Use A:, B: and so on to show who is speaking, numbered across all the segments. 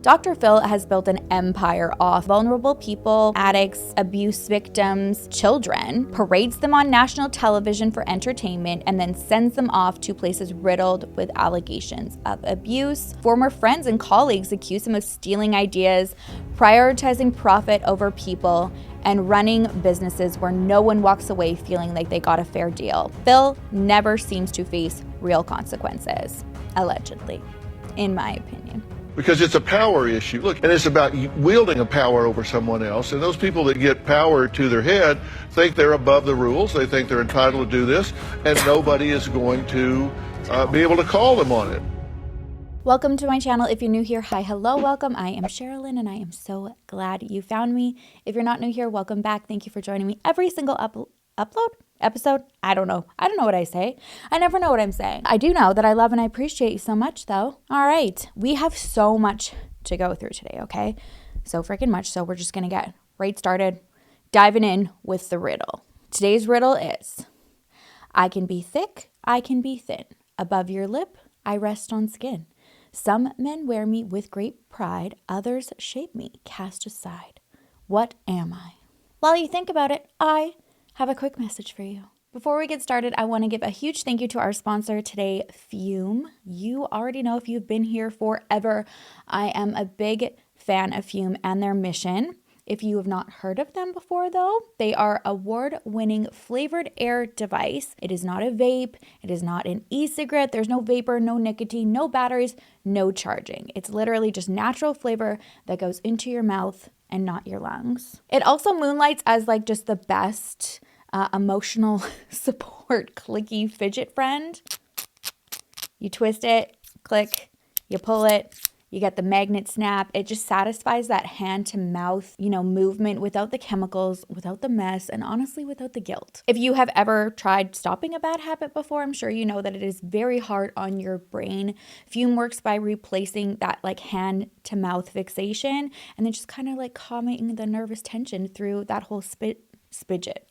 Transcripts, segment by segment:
A: Dr. Phil has built an empire off vulnerable people, addicts, abuse victims, children, parades them on national television for entertainment, and then sends them off to places riddled with allegations of abuse. Former friends and colleagues accuse him of stealing ideas, prioritizing profit over people, and running businesses where no one walks away feeling like they got a fair deal. Phil never seems to face real consequences, allegedly, in my opinion.
B: Because it's a power issue. Look, and it's about wielding a power over someone else. And those people that get power to their head think they're above the rules. They think they're entitled to do this, and nobody is going to be able to call them on it.
A: Welcome to my channel. If you're new here, hi, hello, welcome. I am Sherrilyn, and I am so glad you found me. If you're not new here, welcome back. Thank you for joining me every single episode. I don't know what I say. I never know what I'm saying. I do know that I love and I appreciate you so much, though. All right, we have so much to go through today, okay? So freaking much. So we're just gonna get right started, diving in with the riddle. Today's riddle is: I can be thick, I can be thin. Above your lip, I rest on skin. Some men wear me with great pride, others shape me, cast aside. What am I? While you think about it, I have a quick message for you. Before we get started, I want to give a huge thank you to our sponsor today, Fume. You already know, if you've been here forever, I am a big fan of Fume and their mission. If you have not heard of them before, though, they are award-winning flavored air device. It is not a vape. It is not an e-cigarette. There's no vapor, no nicotine, no batteries, no charging. It's literally just natural flavor that goes into your mouth and not your lungs. It also moonlights as like just the best emotional support clicky fidget friend. You twist it, click, you pull it, you get the magnet snap. It just satisfies that hand to mouth, movement without the chemicals, without the mess, and honestly, without the guilt. If you have ever tried stopping a bad habit before, I'm sure you know that it is very hard on your brain. Fume works by replacing that like hand to mouth fixation and then just kind of like calming the nervous tension through that whole fidget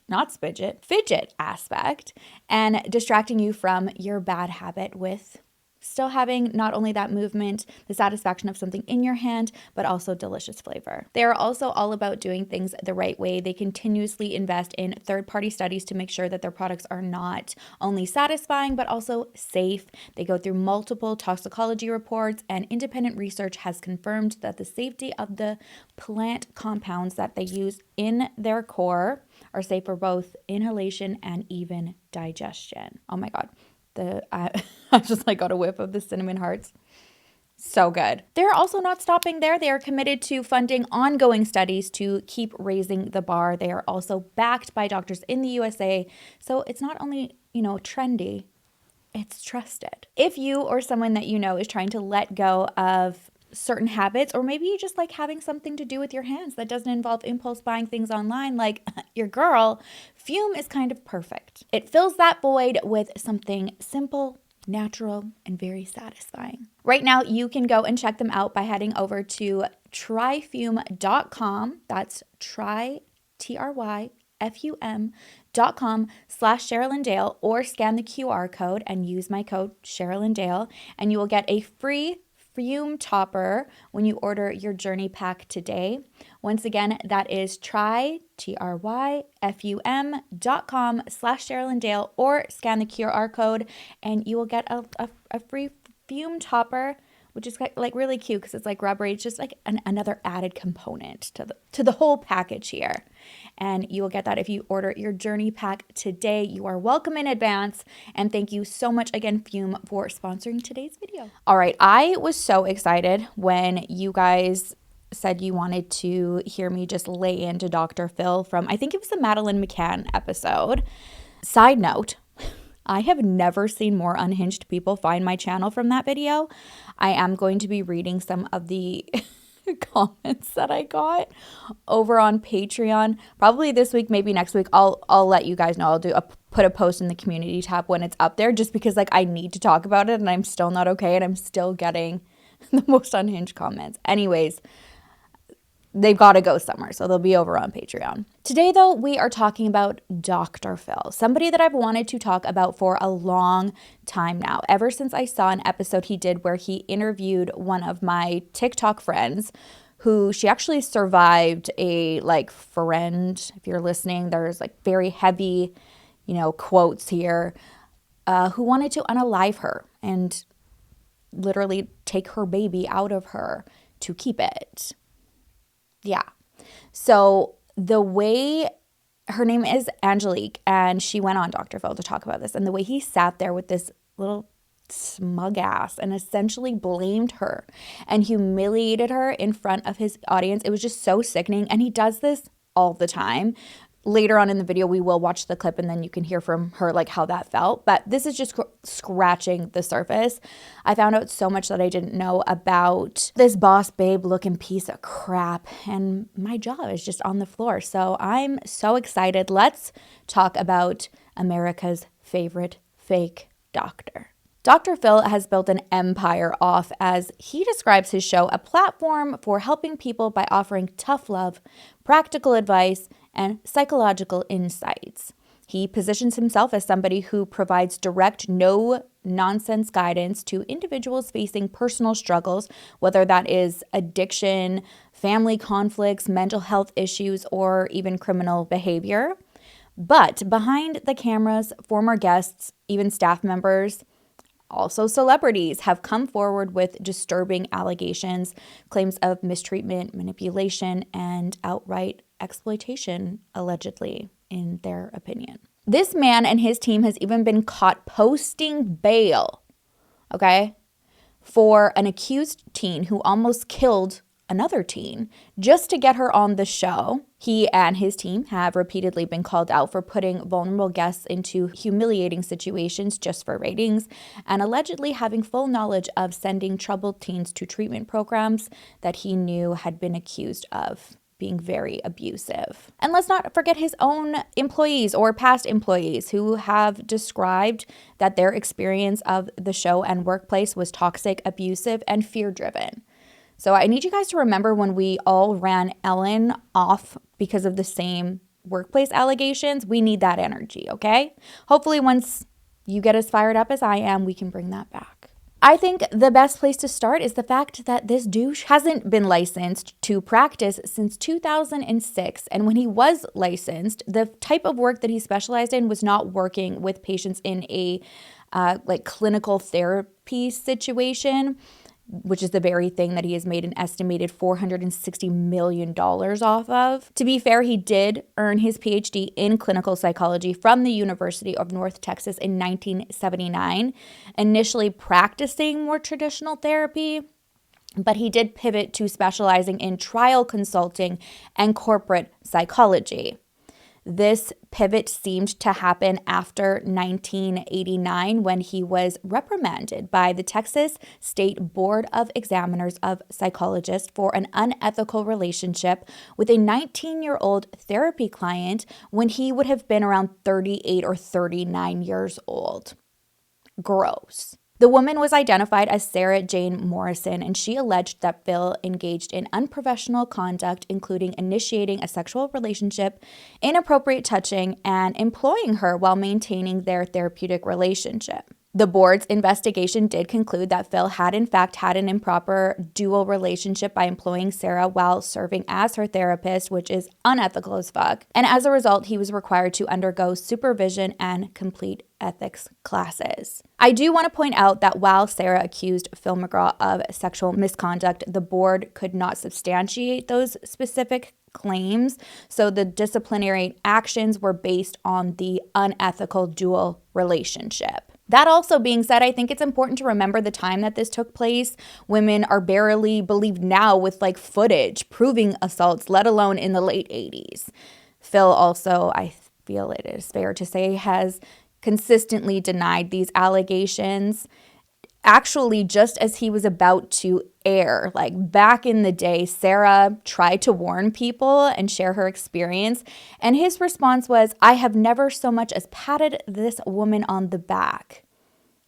A: aspect and distracting you from your bad habit with still having not only that movement, the satisfaction of something in your hand, but also delicious flavor. They are also all about doing things the right way. They continuously invest in third-party studies to make sure that their products are not only satisfying, but also safe. They go through multiple toxicology reports, and independent research has confirmed that the safety of the plant compounds that they use in their core are safe for both inhalation and even digestion. Oh my God. I just got a whiff of the cinnamon hearts. So good. They're also not stopping there. They are committed to funding ongoing studies to keep raising the bar. They are also backed by doctors in the USA. So it's not only, trendy, it's trusted. If you or someone that you know is trying to let go of certain habits, or maybe you just like having something to do with your hands that doesn't involve impulse buying things online like your girl, Fume is kind of perfect. It fills that void with something simple, natural, and very satisfying. Right now, you can go and check them out by heading over to tryfume.com. That's tryfum.com/SherrilynDale, or scan the QR code and use my code SherrilynDale, and you will get a free Fume topper when you order your journey pack today. Once again, that is tryfum.com/SherrilynDale, or scan the QR code and you will get a free Fume topper, which is like really cute because it's like rubbery. It's just like another added component to the whole package here. And you will get that if you order your journey pack today. You are welcome in advance. And thank you so much again, Fume, for sponsoring today's video. All right, I was so excited when you guys said you wanted to hear me just lay into Dr. Phil from, I think it was the Madeleine McCann episode. Side note, I have never seen more unhinged people find my channel from that video. I am going to be reading some of the comments that I got over on Patreon. Probably this week, maybe next week. I'll let you guys know. I'll put a post in the community tab when it's up there, just because I need to talk about it and I'm still not okay and I'm still getting the most unhinged comments. Anyways, they've got to go somewhere. So they'll be over on Patreon. Today, though, we are talking about Dr. Phil, somebody that I've wanted to talk about for a long time now, ever since I saw an episode he did where he interviewed one of my TikTok friends who she actually survived a friend. If you're listening, there's very heavy, quotes here, who wanted to unalive her and literally take her baby out of her to keep it. Yeah. So the way, her name is Angelique, and she went on Dr. Phil to talk about this. And the way he sat there with this little smug ass and essentially blamed her and humiliated her in front of his audience, it was just so sickening. And he does this all the time. Later on in the video, we will watch the clip and then you can hear from her how that felt. But this is just scratching the surface. I found out so much that I didn't know about this boss babe looking piece of crap. And my jaw is just on the floor. So I'm so excited. Let's talk about America's favorite fake doctor. Dr. Phil has built an empire off, as he describes his show, a platform for helping people by offering tough love, practical advice, and psychological insights. He positions himself as somebody who provides direct, no-nonsense guidance to individuals facing personal struggles, whether that is addiction, family conflicts, mental health issues, or even criminal behavior. But behind the cameras, former guests, even staff members, also celebrities, have come forward with disturbing allegations, claims of mistreatment, manipulation, and outright exploitation, allegedly, in their opinion. This man and his team has even been caught posting bail, for an accused teen who almost killed another teen just to get her on the show. He and his team have repeatedly been called out for putting vulnerable guests into humiliating situations just for ratings, and allegedly having full knowledge of sending troubled teens to treatment programs that he knew had been accused of being very abusive. And let's not forget his own employees or past employees who have described that their experience of the show and workplace was toxic, abusive, and fear-driven. So I need you guys to remember when we all ran Ellen off because of the same workplace allegations. We need that energy, okay? Hopefully once you get as fired up as I am, we can bring that back. I think the best place to start is the fact that this douche hasn't been licensed to practice since 2006. And when he was licensed, the type of work that he specialized in was not working with patients in a clinical therapy situation, which is the very thing that he has made an estimated $460 million off of. To be fair, he did earn his PhD in clinical psychology from the University of North Texas in 1979, initially practicing more traditional therapy, but he did pivot to specializing in trial consulting and corporate psychology. This pivot seemed to happen after 1989 when he was reprimanded by the Texas State Board of Examiners of Psychologists for an unethical relationship with a 19-year-old therapy client when he would have been around 38 or 39 years old. Gross. The woman was identified as Sarah Jane Morrison, and she alleged that Phil engaged in unprofessional conduct, including initiating a sexual relationship, inappropriate touching, and employing her while maintaining their therapeutic relationship. The board's investigation did conclude that Phil had in fact had an improper dual relationship by employing Sarah while serving as her therapist, which is unethical as fuck. And as a result, he was required to undergo supervision and complete ethics classes. I do want to point out that while Sarah accused Phil McGraw of sexual misconduct, the board could not substantiate those specific claims. So the disciplinary actions were based on the unethical dual relationship. That also being said, I think it's important to remember the time that this took place. Women are barely believed now with footage proving assaults, let alone in the late 80s. Phil also, I feel it is fair to say, has consistently denied these allegations. Actually, just as he was about to air, back in the day, Sarah tried to warn people and share her experience. And his response was, "I have never so much as patted this woman on the back."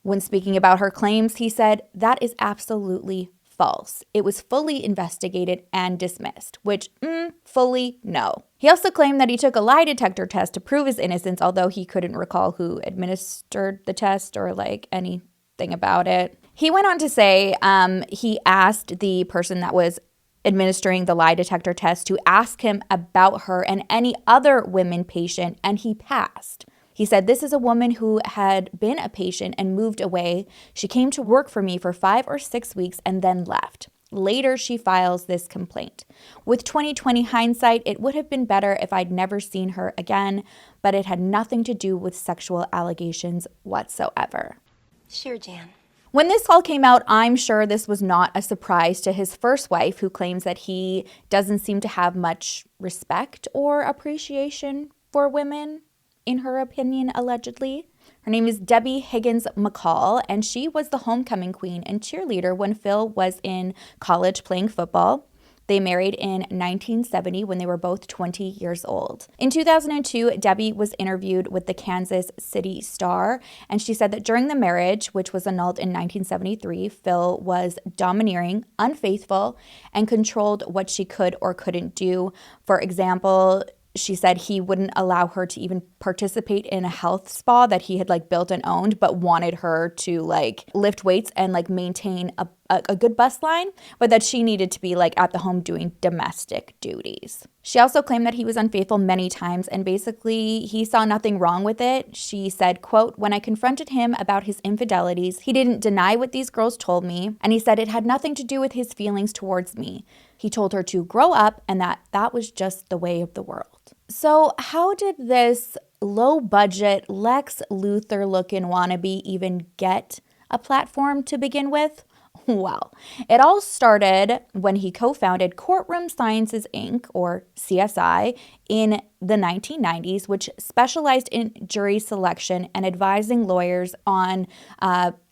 A: When speaking about her claims, he said, "That is absolutely false. It was fully investigated and dismissed, which, fully no. He also claimed that he took a lie detector test to prove his innocence, although he couldn't recall who administered the test or like anything about it. He went on to say he asked the person that was administering the lie detector test to ask him about her and any other women patient, and he passed. He said, "This is a woman who had been a patient and moved away. She came to work for me for 5 or 6 weeks and then left. Later, she files this complaint. With 2020 hindsight, it would have been better if I'd never seen her again, but it had nothing to do with sexual allegations whatsoever."
C: Sure, Jan.
A: When this all came out, I'm sure this was not a surprise to his first wife, who claims that he doesn't seem to have much respect or appreciation for women, in her opinion, allegedly. Her name is Debbie Higgins McCall, and she was the homecoming queen and cheerleader when Phil was in college playing football. They married in 1970 when they were both 20 years old. In 2002, Debbie was interviewed with the Kansas City Star, and she said that during the marriage, which was annulled in 1973, Phil was domineering, unfaithful, and controlled what she could or couldn't do. For example, she said he wouldn't allow her to even participate in a health spa that he had like built and owned, but wanted her to like lift weights and like maintain a good bust line, but that she needed to be like at the home doing domestic duties. She also claimed that he was unfaithful many times, and basically he saw nothing wrong with it. She said, quote, "When I confronted him about his infidelities, he didn't deny what these girls told me, and he said it had nothing to do with his feelings towards me. He told her to grow up and that was just the way of the world." So how did this low-budget Lex Luthor-looking wannabe even get a platform to begin with? Well, it all started when he co-founded Courtroom Sciences, Inc., or CSI, in the 1990s, which specialized in jury selection and advising lawyers on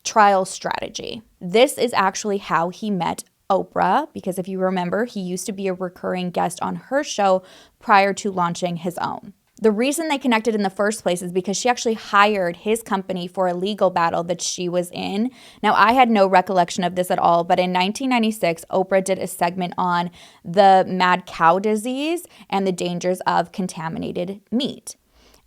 A: trial strategy. This is actually how he met Oprah, because if you remember, he used to be a recurring guest on her show prior to launching his own. The reason they connected in the first place is because she actually hired his company for a legal battle that she was in. Now, I had no recollection of this at all, but in 1996, Oprah did a segment on the mad cow disease and the dangers of contaminated meat.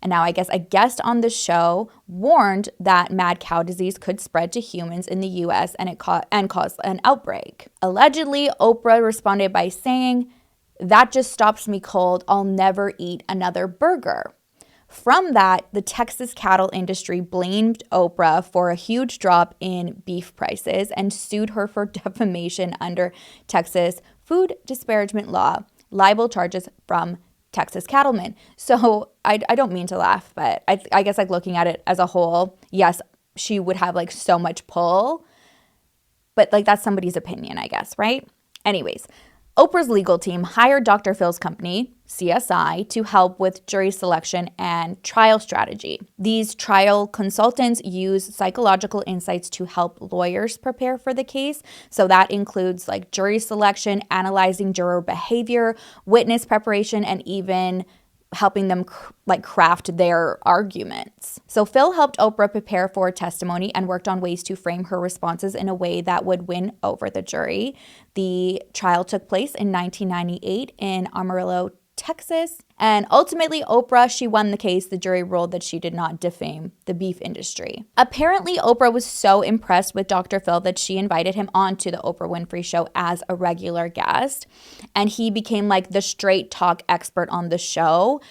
A: And now I guess a guest on the show warned that mad cow disease could spread to humans in the US and cause an outbreak. Allegedly, Oprah responded by saying, "That just stops me cold. I'll never eat another burger." From that, the Texas cattle industry blamed Oprah for a huge drop in beef prices and sued her for defamation under Texas food disparagement law, libel charges from Texas cattlemen. So I don't mean to laugh, but I guess like looking at it as a whole, yes, she would have like so much pull, but like that's somebody's opinion, I guess, right? Anyways, Oprah's legal team hired Dr. Phil's company, CSI, to help with jury selection and trial strategy. These trial consultants use psychological insights to help lawyers prepare for the case. So that includes like jury selection, analyzing juror behavior, witness preparation, and even helping them craft their arguments. So Phil helped Oprah prepare for testimony and worked on ways to frame her responses in a way that would win over the jury. The trial took place in 1998 in Amarillo, Texas. And ultimately, Oprah, she won the case. The jury ruled that she did not defame the beef industry. Apparently, Oprah was so impressed with Dr. Phil that she invited him onto the Oprah Winfrey Show as a regular guest. And he became like the straight talk expert on the show.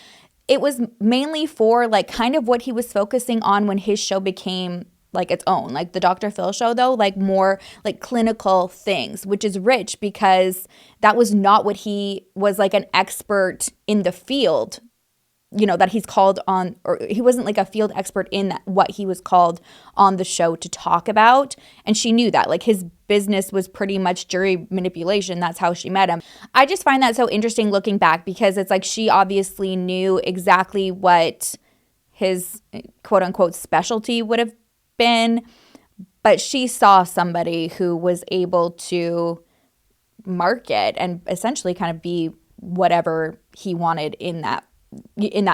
A: It was mainly for like kind of what he was focusing on when his show became like its own, like the Dr. Phil show though, like more like clinical things, which is rich because that was not what he was like an expert in the field, you know, that he's called on, or he wasn't like a field expert in that, what he was called on the show to talk about. And she knew that like his business was pretty much jury manipulation. That's how she met him. I just find that so interesting looking back because it's like she obviously knew exactly what his quote unquote specialty would have been, but she saw somebody who was able to market and essentially kind of be whatever he wanted in that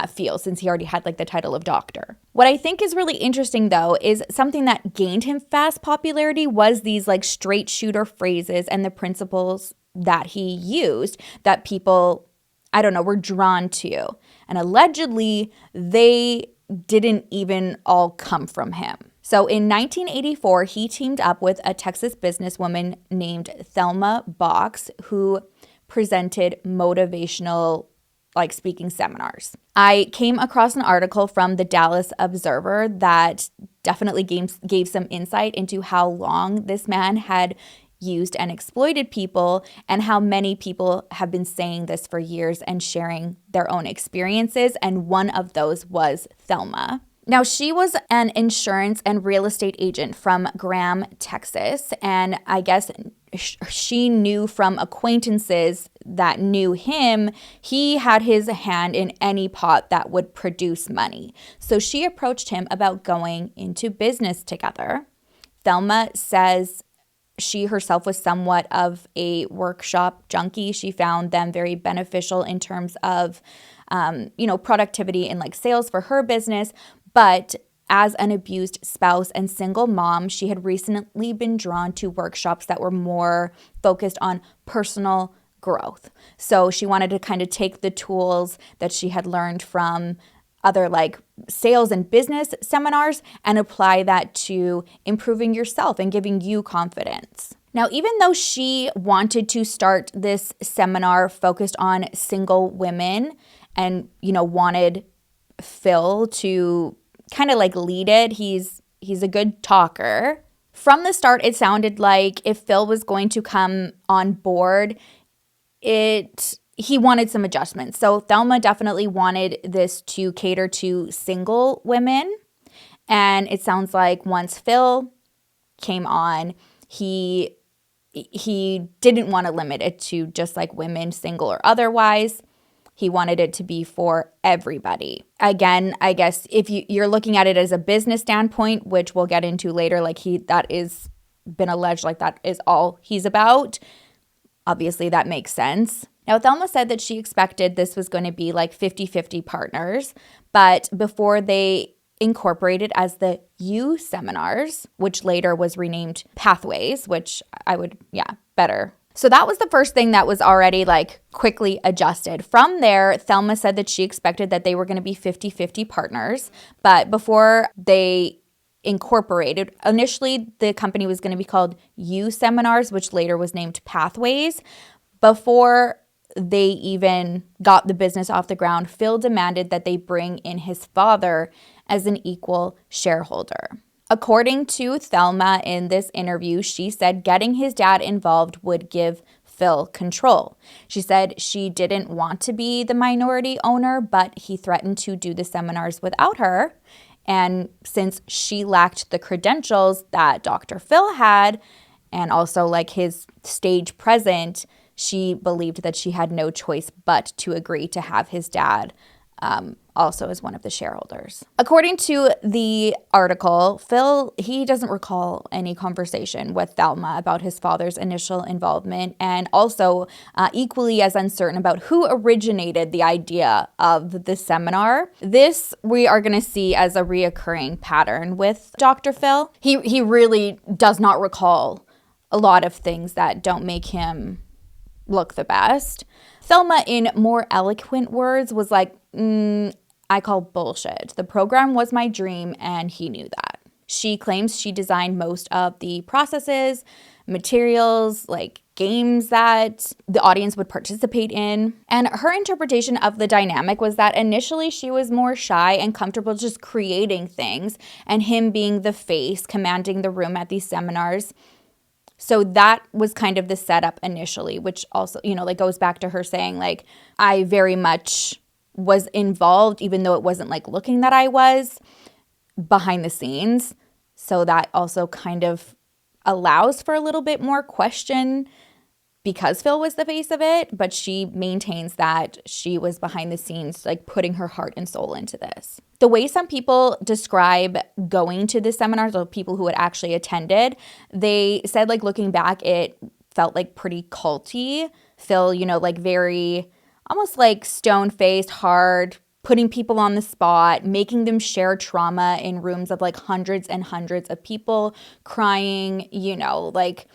A: field, since he already had like the title of doctor. What I think is really interesting, though, is something that gained him fast popularity was these like straight shooter phrases and the principles that he used that people, I don't know, were drawn to. And allegedly, they didn't even all come from him. So in 1984, he teamed up with a Texas businesswoman named Thelma Box, who presented motivational speaking seminars. I came across an article from the Dallas Observer that definitely gave some insight into how long this man had used and exploited people and how many people have been saying this for years and sharing their own experiences. And one of those was Thelma. Now, she was an insurance and real estate agent from Graham, Texas, and I guess she knew from acquaintances that knew him, he had his hand in any pot that would produce money. So she approached him about going into business together. Thelma says she herself was somewhat of a workshop junkie. She found them very beneficial in terms of, productivity and like sales for her business. But as an abused spouse and single mom, she had recently been drawn to workshops that were more focused on personal growth. So she wanted to kind of take the tools that she had learned from other like sales and business seminars and apply that to improving yourself and giving you confidence. Now, even though she wanted to start this seminar focused on single women and, wanted Phil to kind of like lead it, he's a good talker. From the start, it sounded like if Phil was going to come on board, he wanted some adjustments. So Thelma definitely wanted this to cater to single women. And it sounds like once Phil came on, he didn't want to limit it to just like women, single or otherwise. He wanted it to be for everybody. Again, I guess if you're looking at it as a business standpoint, which we'll get into later, that is been alleged, like that is all he's about. Obviously, that makes sense. Now, Thelma said that she expected this was going to be like 50-50 partners, but before they incorporated as the U seminars, which later was renamed Pathways, which I would, better. So that was the first thing that was already like quickly adjusted. From there, Thelma said that she expected that they were going to be 50-50 partners, but before they incorporated, initially the company was going to be called U Seminars, which later was named Pathways. Before they even got the business off the ground, Phil demanded that they bring in his father as an equal shareholder. According to Thelma in this interview, she said getting his dad involved would give Phil control. She said she didn't want to be the minority owner, but he threatened to do the seminars without her. And since she lacked the credentials that Dr. Phil had, and also like his stage presence, she believed that she had no choice but to agree to have his dad also as one of the shareholders. According to the article, Phil, he doesn't recall any conversation with Thelma about his father's initial involvement, and also equally as uncertain about who originated the idea of the seminar. This we are going to see as a reoccurring pattern with Dr. Phil. He really does not recall a lot of things that don't make him look the best. Thelma, in more eloquent words, was like, I call bullshit. The program was my dream, and he knew that. She claims she designed most of the processes, materials, like games that the audience would participate in. And her interpretation of the dynamic was that initially she was more shy and comfortable just creating things, and him being the face, commanding the room at these seminars. So that was kind of the setup initially, which also, goes back to her saying, like, I very much was involved, even though it wasn't like looking that I was behind the scenes. So that also kind of allows for a little bit more question because Phil was the face of it, but she maintains that she was behind the scenes, like putting her heart and soul into this. The way some people describe going to the seminars, or people who had actually attended, they said, like, looking back, it felt like pretty culty. Phil, like very almost like stone-faced, hard, putting people on the spot, making them share trauma in rooms of like hundreds and hundreds of people, crying, like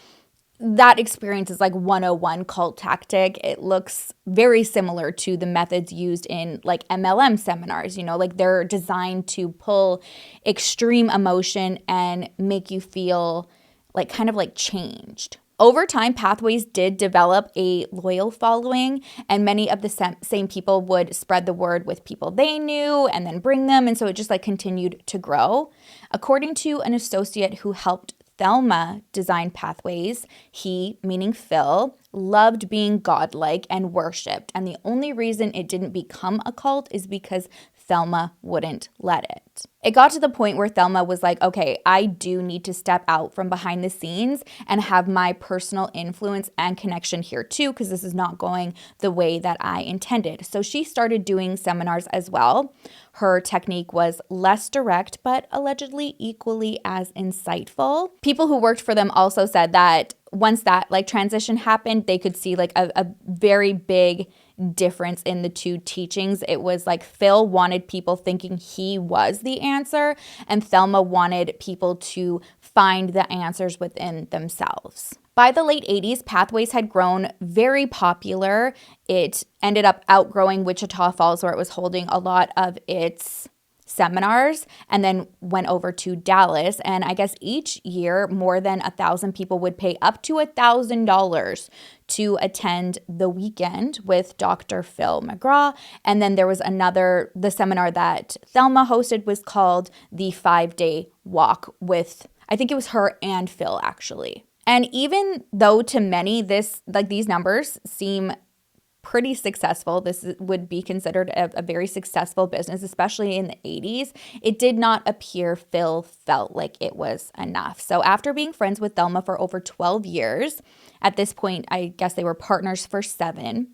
A: that experience is like 101 cult tactic. It looks very similar to the methods used in like MLM seminars, like they're designed to pull extreme emotion and make you feel like kind of like changed. Over time, Pathways did develop a loyal following, and many of the same people would spread the word with people they knew and then bring them. And so it just like continued to grow. According to an associate who helped Thelma design Pathways, he, meaning Phil, loved being godlike and worshipped. And the only reason it didn't become a cult is because Thelma wouldn't let it. It got to the point where Thelma was like, okay, I do need to step out from behind the scenes and have my personal influence and connection here too, because this is not going the way that I intended. So she started doing seminars as well. Her technique was less direct, but allegedly equally as insightful. People who worked for them also said that once that like transition happened, they could see like a very big difference in the two teachings. It was like Phil wanted people thinking he was the answer, and Thelma wanted people to find the answers within themselves. By the late 80s, Pathways had grown very popular. It ended up outgrowing Wichita Falls, where it was holding a lot of its seminars, and then went over to Dallas. And I guess each year, more than 1,000 people would pay up to $1,000 to attend the weekend with Dr. Phil McGraw. And then there was the seminar that Thelma hosted was called the 5-Day Walk with, I think it was her and Phil actually. And even though to many these numbers seem pretty successful, this would be considered a very successful business, especially in the 80s, it did not appear Phil felt like it was enough. So after being friends with Thelma for over 12 years, at this point, I guess they were partners for 7,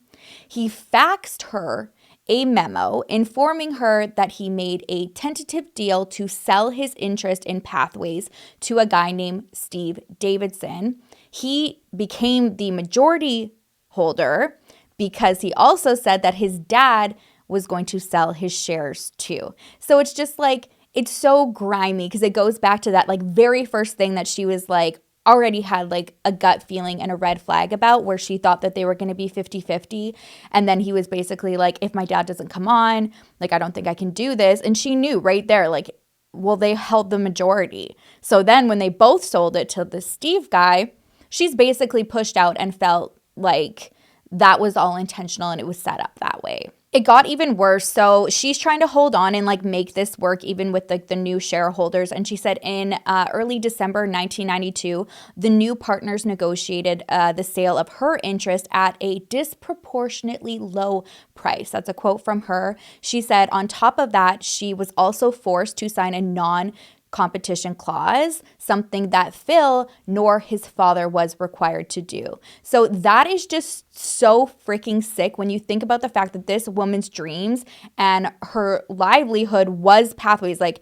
A: he faxed her a memo informing her that he made a tentative deal to sell his interest in Pathways to a guy named Steve Davidson. He became the majority holder because he also said that his dad was going to sell his shares too. So it's just like, it's so grimy because it goes back to that like very first thing that she was like, already had like a gut feeling and a red flag about, where she thought that they were going to be 50-50. And then he was basically like, if my dad doesn't come on, like, I don't think I can do this. And she knew right there, like, well, they held the majority. So then when they both sold it to the Steve guy, she's basically pushed out and felt like that was all intentional and it was set up that way. It got even worse. So she's trying to hold on and like make this work even with like the new shareholders. And she said in early December 1992, the new partners negotiated the sale of her interest at a disproportionately low price. That's a quote from her. She said on top of that, she was also forced to sign a non-competition clause, something that Phil nor his father was required to do. So that is just so freaking sick when you think about the fact that this woman's dreams and her livelihood was Pathways. Like,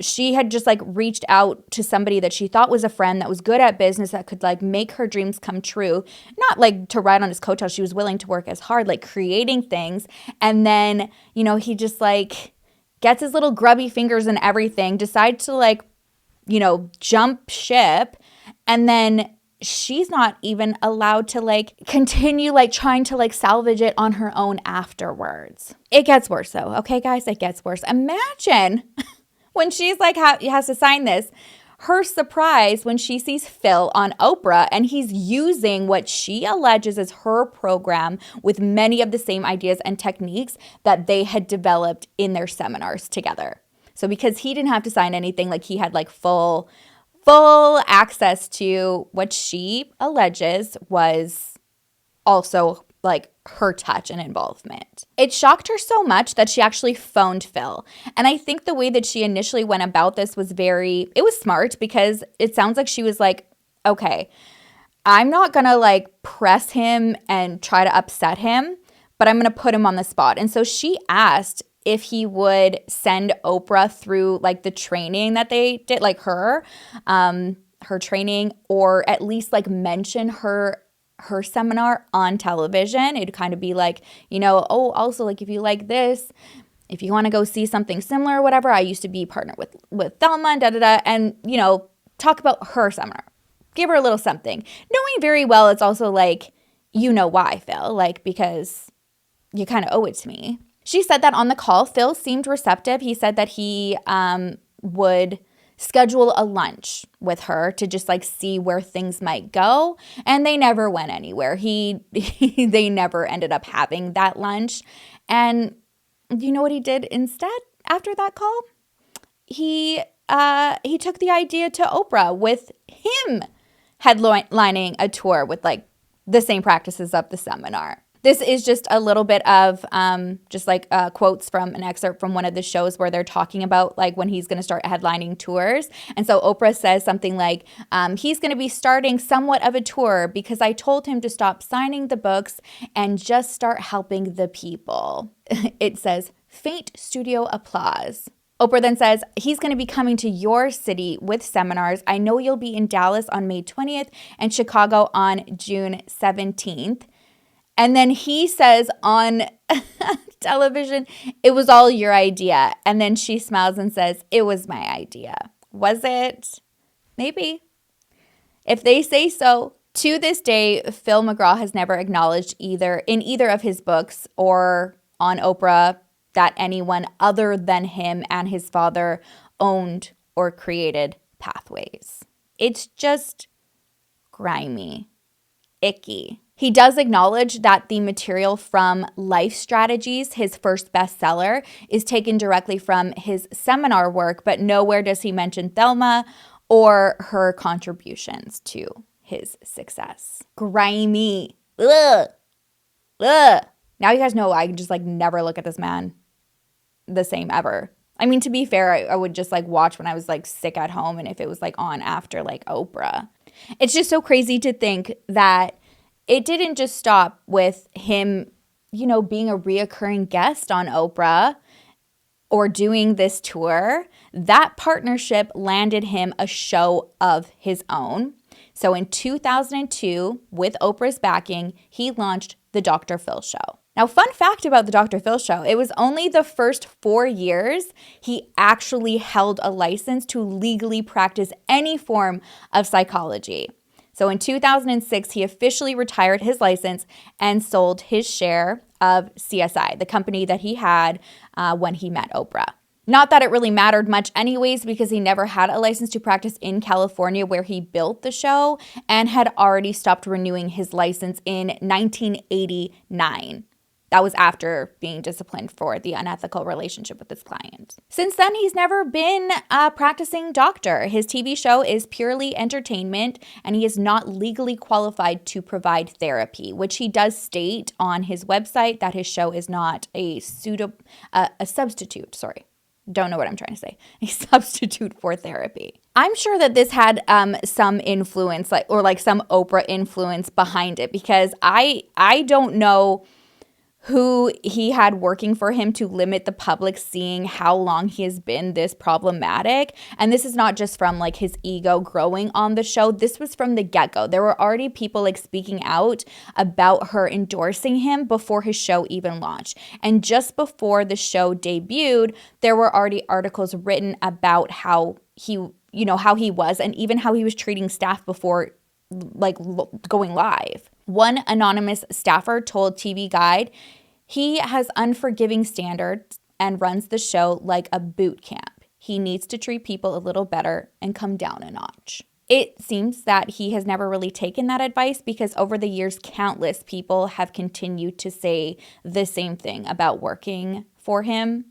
A: she had just like reached out to somebody that she thought was a friend that was good at business, that could like make her dreams come true. Not like to ride on his coattails. She was willing to work as hard, like creating things. And then, he just like gets his little grubby fingers and everything, decides to like, jump ship. And then she's not even allowed to like continue like trying to like salvage it on her own afterwards. It gets worse though. Okay, guys, it gets worse. Imagine when she's like has to sign this, her surprise when she sees Phil on Oprah and he's using what she alleges is her program with many of the same ideas and techniques that they had developed in their seminars together. So because he didn't have to sign anything, like he had like full access to what she alleges was also like her touch and involvement. It shocked her so much that she actually phoned Phil. And I think the way that she initially went about this was it was smart, because it sounds like she was like, okay, I'm not gonna like press him and try to upset him, but I'm gonna put him on the spot. And so she asked if he would send Oprah through like the training that they did, like her training, or at least like mention her seminar on television. It'd kind of be like, also like if you like this, if you want to go see something similar or whatever, I used to be partnered with Thelma and da-da-da, and, you know, talk about her seminar. Give her a little something. Knowing very well it's also like, you know why, Phil, like, because you kind of owe it to me. She said that on the call, Phil seemed receptive. He said that he would schedule a lunch with her to just like see where things might go. And they never went anywhere. They never ended up having that lunch. And you know what he did instead after that call? He took the idea to Oprah with him headlining a tour with like the same practices of the seminar. This is just a little bit of just like quotes from an excerpt from one of the shows where they're talking about like when he's going to start headlining tours. And so Oprah says something like, he's going to be starting somewhat of a tour because I told him to stop signing the books and just start helping the people. It says, faint studio applause. Oprah then says, he's going to be coming to your city with seminars. I know you'll be in Dallas on May 20th and Chicago on June 17th. And then he says on television, it was all your idea. And then she smiles and says, it was my idea. Was it? Maybe. If they say so. To this day, Phil McGraw has never acknowledged in either of his books or on Oprah that anyone other than him and his father owned or created Pathways. It's just grimy, icky. He does acknowledge that the material from Life Strategies, his first bestseller, is taken directly from his seminar work, but nowhere does he mention Thelma or her contributions to his success. Grimy. Ugh. Ugh. Now you guys know I just like never look at this man the same ever. I mean, to be fair, I would just like watch when I was like sick at home and if it was like on after like Oprah. It's just so crazy to think that it didn't just stop with him, you know, being a reoccurring guest on Oprah or doing this tour. That partnership landed him a show of his own. So in 2002, with Oprah's backing, he launched the Dr. Phil Show. Now, fun fact about the Dr. Phil Show, it was only the first 4 years he actually held a license to legally practice any form of psychology. So in 2006, he officially retired his license and sold his share of CSI, the company that he had when he met Oprah. Not that it really mattered much anyways, because he never had a license to practice in California where he built the show and had already stopped renewing his license in 1989. That was after being disciplined for the unethical relationship with his client. Since then, he's never been a practicing doctor. His TV show is purely entertainment, and he is not legally qualified to provide therapy, which he does state on his website that his show is not a substitute. Sorry. Don't know what I'm trying to say. A substitute for therapy. I'm sure that this had some influence, like some Oprah influence behind it, because I don't know who he had working for him to limit the public seeing how long he has been this problematic. And this is not just from like his ego growing on the show. This was from the get-go. There were already people like speaking out about her endorsing him before his show even launched. And just before the show debuted, there were already articles written about how he was and even how he was treating staff before like going live. One anonymous staffer told TV Guide, he has unforgiving standards and runs the show like a boot camp. He needs to treat people a little better and come down a notch. It seems that he has never really taken that advice because over the years, countless people have continued to say the same thing about working for him.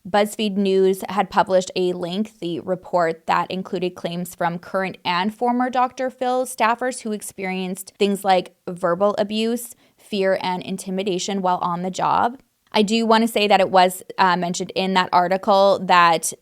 A: BuzzFeed News had published a lengthy report that included claims from current and former Dr. Phil staffers who experienced things like verbal abuse, fear, and intimidation while on the job. I do want to say that it was mentioned in that article that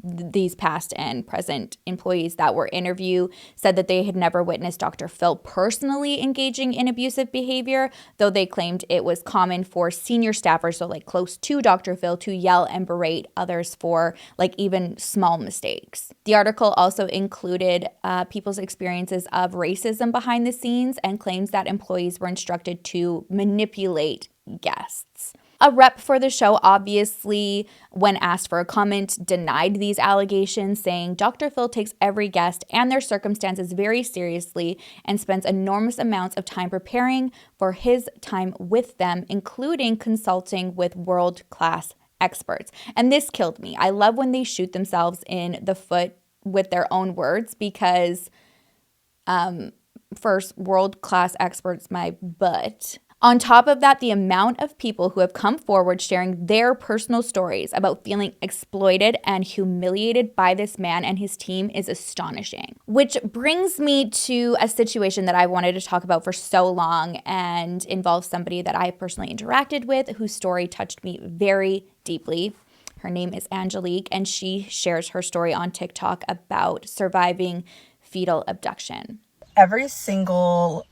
A: these past and present employees that were interviewed said that they had never witnessed Dr. Phil personally engaging in abusive behavior, though they claimed it was common for senior staffers, so like close to Dr. Phil, to yell and berate others for like even small mistakes. The article also included people's experiences of racism behind the scenes and claims that employees were instructed to manipulate guests. A rep for the show, obviously, when asked for a comment, denied these allegations, saying Dr. Phil takes every guest and their circumstances very seriously and spends enormous amounts of time preparing for his time with them, including consulting with world-class experts. And this killed me. I love when they shoot themselves in the foot with their own words because, first, world-class experts, my butt. On top of that, the amount of people who have come forward sharing their personal stories about feeling exploited and humiliated by this man and his team is astonishing. Which brings me to a situation that I wanted to talk about for so long and involves somebody that I personally interacted with whose story touched me very deeply. Her name is Angelique, and she shares her story on TikTok about surviving fetal abduction.
C: Every single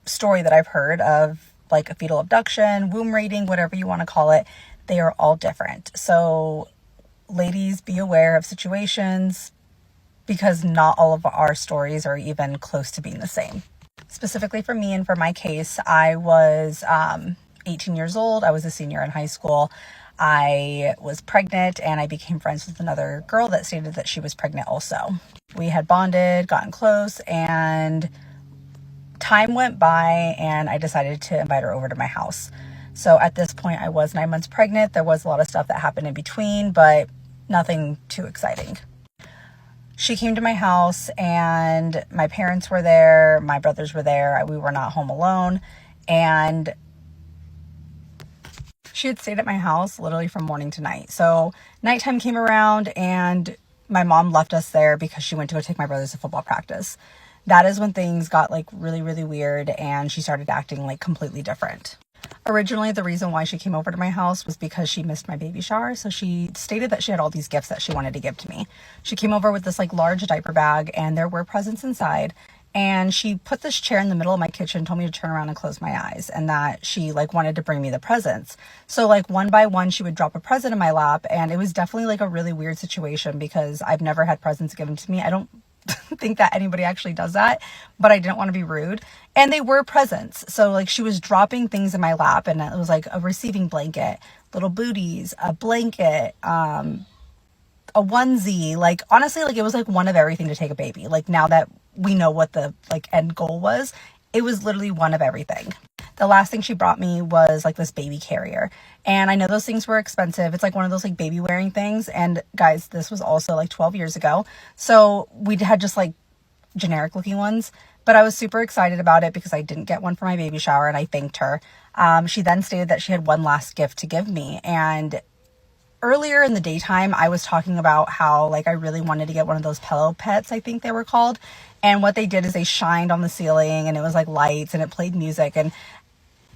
C: story that I've heard of like a fetal abduction, womb raiding, whatever you want to call it, they are all different. So ladies, be aware of situations because not all of our stories are even close to being the same. Specifically for me and for my case, I was 18 years old. I was a senior in high school. I was pregnant and I became friends with another girl that stated that she was pregnant also. We had bonded, gotten close, and time went by and I decided to invite her over to my house. So at this point, I was 9 months pregnant. There was a lot of stuff that happened in between, but nothing too exciting. She came to my house and my parents were there. My brothers were there. We were not home alone. And she had stayed at my house literally from morning to night. So nighttime came around and my mom left us there because she went to go take my brothers to football practice. That is when things got like really, really weird and she started acting like completely different. Originally, the reason why she came over to my house was because she missed my baby shower. So she stated that she had all these gifts that she wanted to give to me. She came over with this like large diaper bag and there were presents inside. And she put this chair in the middle of my kitchen, told me to turn around and close my eyes, and that she like wanted to bring me the presents. So like one by one, she would drop a present in my lap. And it was definitely like a really weird situation because I've never had presents given to me. I don't think that anybody actually does that, but I didn't want to be rude. And they were presents. So like she was dropping things in my lap and it was like a receiving blanket, little booties, a blanket, a onesie. Like honestly, like it was like one of everything to take a baby. Like now that we know what the like end goal was, it was literally one of everything. The last thing she brought me was like this baby carrier. And I know those things were expensive. It's like one of those like baby wearing things. And guys, this was also like 12 years ago. So we had just like generic looking ones. But I was super excited about it because I didn't get one for my baby shower and I thanked her. She then stated that she had one last gift to give me. And earlier in the daytime, I was talking about how like I really wanted to get one of those pillow pets, I think they were called. And what they did is they shined on the ceiling and it was like lights and it played music. And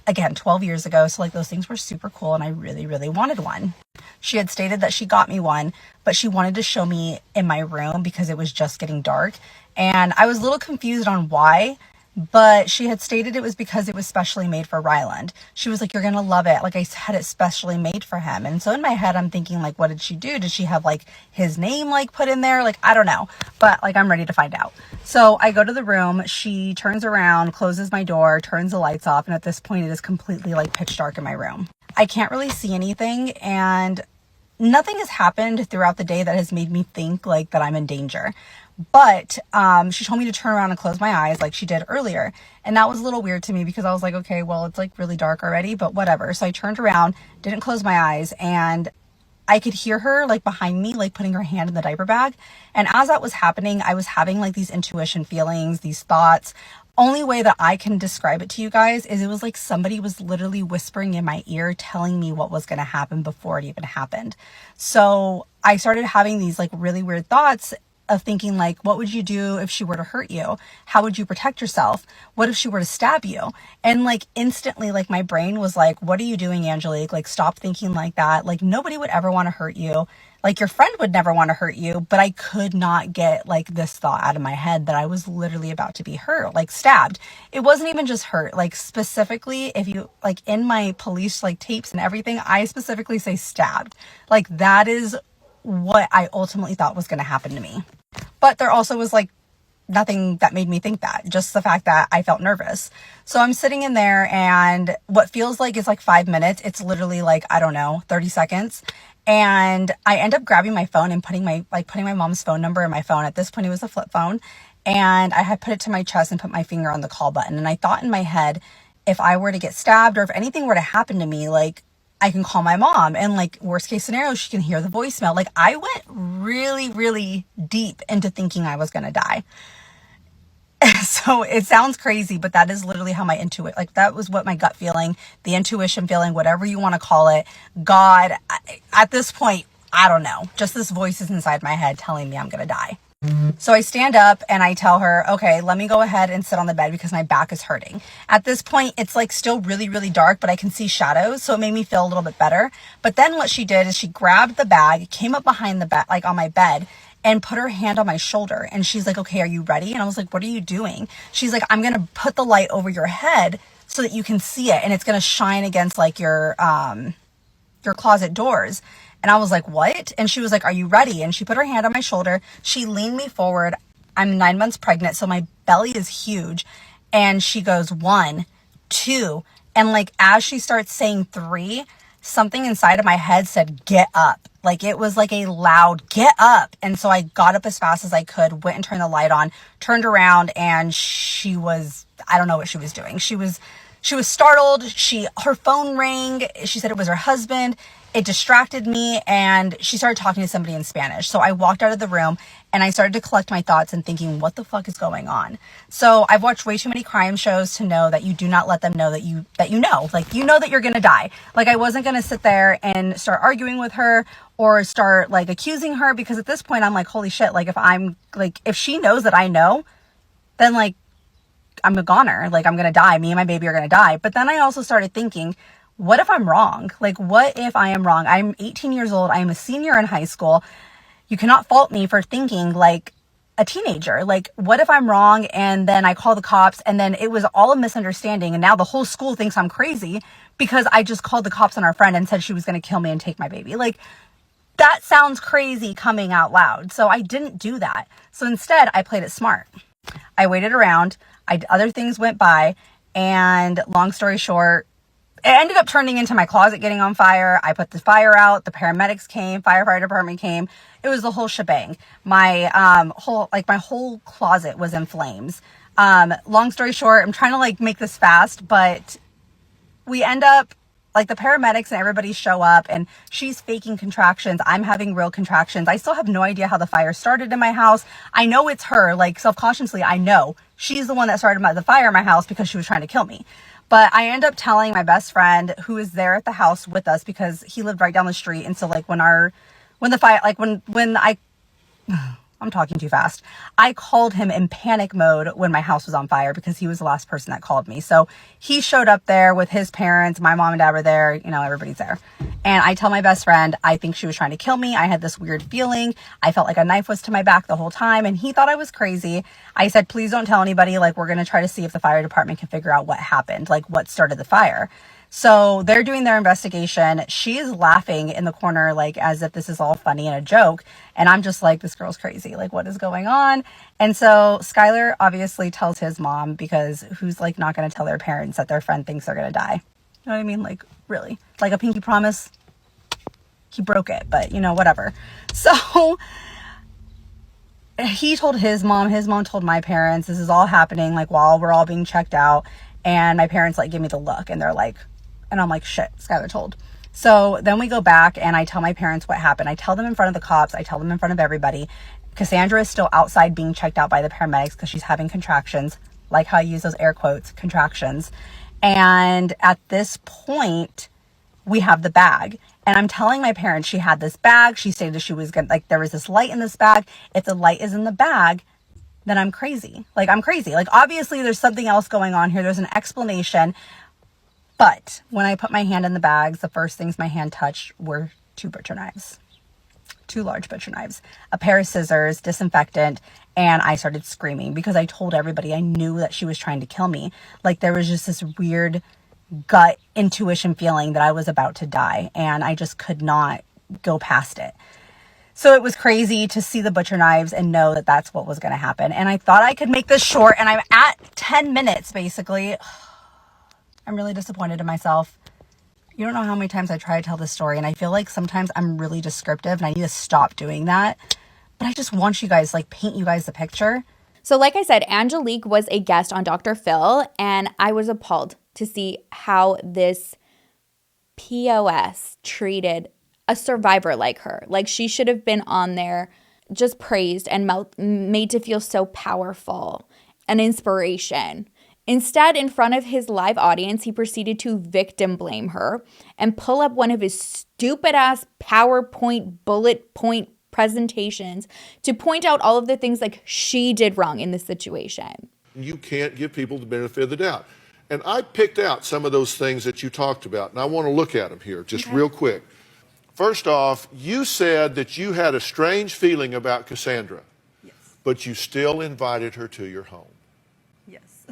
C: again, 12 years ago. So like those things were super cool and I really, really wanted one. She had stated that she got me one, but she wanted to show me in my room because it was just getting dark. And I was a little confused on why, but she had stated it was because it was specially made for Ryland. She was like, you're going to love it. Like I had it specially made for him. And so in my head, I'm thinking like, what did she do? Did she have like his name like put in there? Like, I don't know, but like, I'm ready to find out. So I go to the room, she turns around, closes my door, turns the lights off. And at this point it is completely like pitch dark in my room. I can't really see anything and nothing has happened throughout the day that has made me think like that I'm in danger. But she told me to turn around and close my eyes like she did earlier. And that was a little weird to me because I was like, okay, well, it's like really dark already, but whatever. So I turned around, didn't close my eyes, and I could hear her like behind me, like putting her hand in the diaper bag. And as that was happening, I was having like these intuition feelings, these thoughts. Only way that I can describe it to you guys is it was like somebody was literally whispering in my ear, telling me what was going to happen before it even happened. So I started having these like really weird thoughts of thinking like, what would you do if she were to hurt you? How would you protect yourself? What if she were to stab you? And like instantly, like my brain was like, what are you doing, Angelique? Like, stop thinking like that. Like nobody would ever want to hurt you. Like your friend would never want to hurt you, but I could not get like this thought out of my head that I was literally about to be hurt, like stabbed. It wasn't even just hurt. Like specifically, if you like in my police like tapes and everything, I specifically say stabbed. Like that is what I ultimately thought was going to happen to me. But there also was like nothing that made me think that, just the fact that I felt nervous. So I'm sitting in there, and what feels like is like 5 minutes, it's literally like, I don't know, 30 seconds. And I end up grabbing my phone and putting my mom's phone number in my phone. At this point, it was a flip phone. And I had put it to my chest and put my finger on the call button. And I thought in my head, if I were to get stabbed or if anything were to happen to me, like, I can call my mom, and like, worst case scenario, she can hear the voicemail. Like, I went really, really deep into thinking I was going to die. So it sounds crazy, but that is literally how my intuition, like, that was what my gut feeling, the intuition feeling, whatever you want to call it. God, at this point, I don't know, just this voice is inside my head telling me I'm going to die. So I stand up and I tell her, okay, let me go ahead and sit on the bed because my back is hurting. At this point, it's like still really, really dark, but I can see shadows. So it made me feel a little bit better. But then what she did is she grabbed the bag, came up behind the bed, like on my bed, and put her hand on my shoulder. And she's like, okay, are you ready? And I was like, what are you doing? She's like, I'm going to put the light over your head so that you can see it. And it's going to shine against like your closet doors. And I was like, what? And she was like, are you ready? And she put her hand on my shoulder. She leaned me forward. I'm 9 months pregnant, so my belly is huge. And she goes, 1, 2. And like, as she starts saying 3, something inside of my head said, get up. Like, it was like a loud, get up. And so I got up as fast as I could, went and turned the light on, turned around, and she was, I don't know what she was doing. She was startled. Her phone rang. She said it was her husband. It distracted me, and she started talking to somebody in Spanish. So I walked out of the room and I started to collect my thoughts and thinking, what the fuck is going on? So I've watched way too many crime shows to know that you do not let them know that you know, like, you know that you're going to die. Like, I wasn't going to sit there and start arguing with her or start like accusing her, because at this point I'm like, holy shit. Like, if she knows that I know, then like, I'm a goner. Like, I'm going to die. Me and my baby are going to die. But then I also started thinking, what if I'm wrong? Like, what if I am wrong? I'm 18 years old. I am a senior in high school. You cannot fault me for thinking like a teenager. Like, what if I'm wrong? And then I call the cops, and then it was all a misunderstanding. And now the whole school thinks I'm crazy because I just called the cops on our friend and said she was going to kill me and take my baby. Like, that sounds crazy coming out loud. So I didn't do that. So instead, I played it smart. I waited around. Other things went by, and long story short, it ended up turning into my closet getting on fire. I put the fire out. The paramedics came. Firefighter department came. It was the whole shebang. My whole closet was in flames. Long story short, I'm trying to like make this fast, but we end up, like, the paramedics and everybody show up, and she's faking contractions. I'm having real contractions. I still have no idea how the fire started in my house. I know it's her. Like, self-consciously, I know she's the one that started the fire in my house because she was trying to kill me. But I end up telling my best friend, who is there at the house with us, because he lived right down the street. And so like, I'm talking too fast. I called him in panic mode when my house was on fire, because he was the last person that called me. So he showed up there with his parents. My mom and dad were there. You know, everybody's there. And I tell my best friend, I think she was trying to kill me. I had this weird feeling. I felt like a knife was to my back the whole time. And he thought I was crazy. I said, please don't tell anybody. Like, we're going to try to see if the fire department can figure out what happened, like what started the fire. So they're doing their investigation. She is laughing in the corner, like, as if this is all funny and a joke. And I'm just like, this girl's crazy. Like, what is going on? And so Skylar obviously tells his mom, because who's like not going to tell their parents that their friend thinks they're going to die? You know what I mean? Like, really, like a pinky promise. He broke it, but you know, whatever. So he told his mom told my parents. This is all happening like while we're all being checked out. And my parents like give me the look, and they're like, and I'm like, shit, Skylar told. So then we go back and I tell my parents what happened. I tell them in front of the cops. I tell them in front of everybody. Cassandra is still outside being checked out by the paramedics because she's having contractions. Like how I use those air quotes, contractions. And at this point, we have the bag. And I'm telling my parents she had this bag. She stated she was going to, like, there was this light in this bag. If the light is in the bag, then I'm crazy. Like, I'm crazy. Like, obviously there's something else going on here. There's an explanation. But when I put my hand in the bags, the first things my hand touched were 2 butcher knives. 2 large butcher knives, a pair of scissors, disinfectant, and I started screaming because I told everybody I knew that she was trying to kill me. Like, there was just this weird gut intuition feeling that I was about to die, and I just could not go past it. So it was crazy to see the butcher knives and know that that's what was going to happen. And I thought I could make this short, and I'm at 10 minutes, basically. I'm really disappointed in myself. You don't know how many times I try to tell this story, and I feel like sometimes I'm really descriptive, and I need to stop doing that. But I just want you guys, like, paint you guys the picture.
A: So like I said, Angelique was a guest on Dr. Phil, and I was appalled to see how this POS treated a survivor like her. Like, she should have been on there just praised and made to feel so powerful, an inspiration. Instead, in front of his live audience, he proceeded to victim blame her and pull up one of his stupid ass PowerPoint bullet point presentations to point out all of the things like she did wrong in this situation.
B: You can't give people the benefit of the doubt. And I picked out some of those things that you talked about, and I want to look at them here just real quick. First off, you said that you had a strange feeling about Cassandra, but you still invited her to your home.
C: Yes.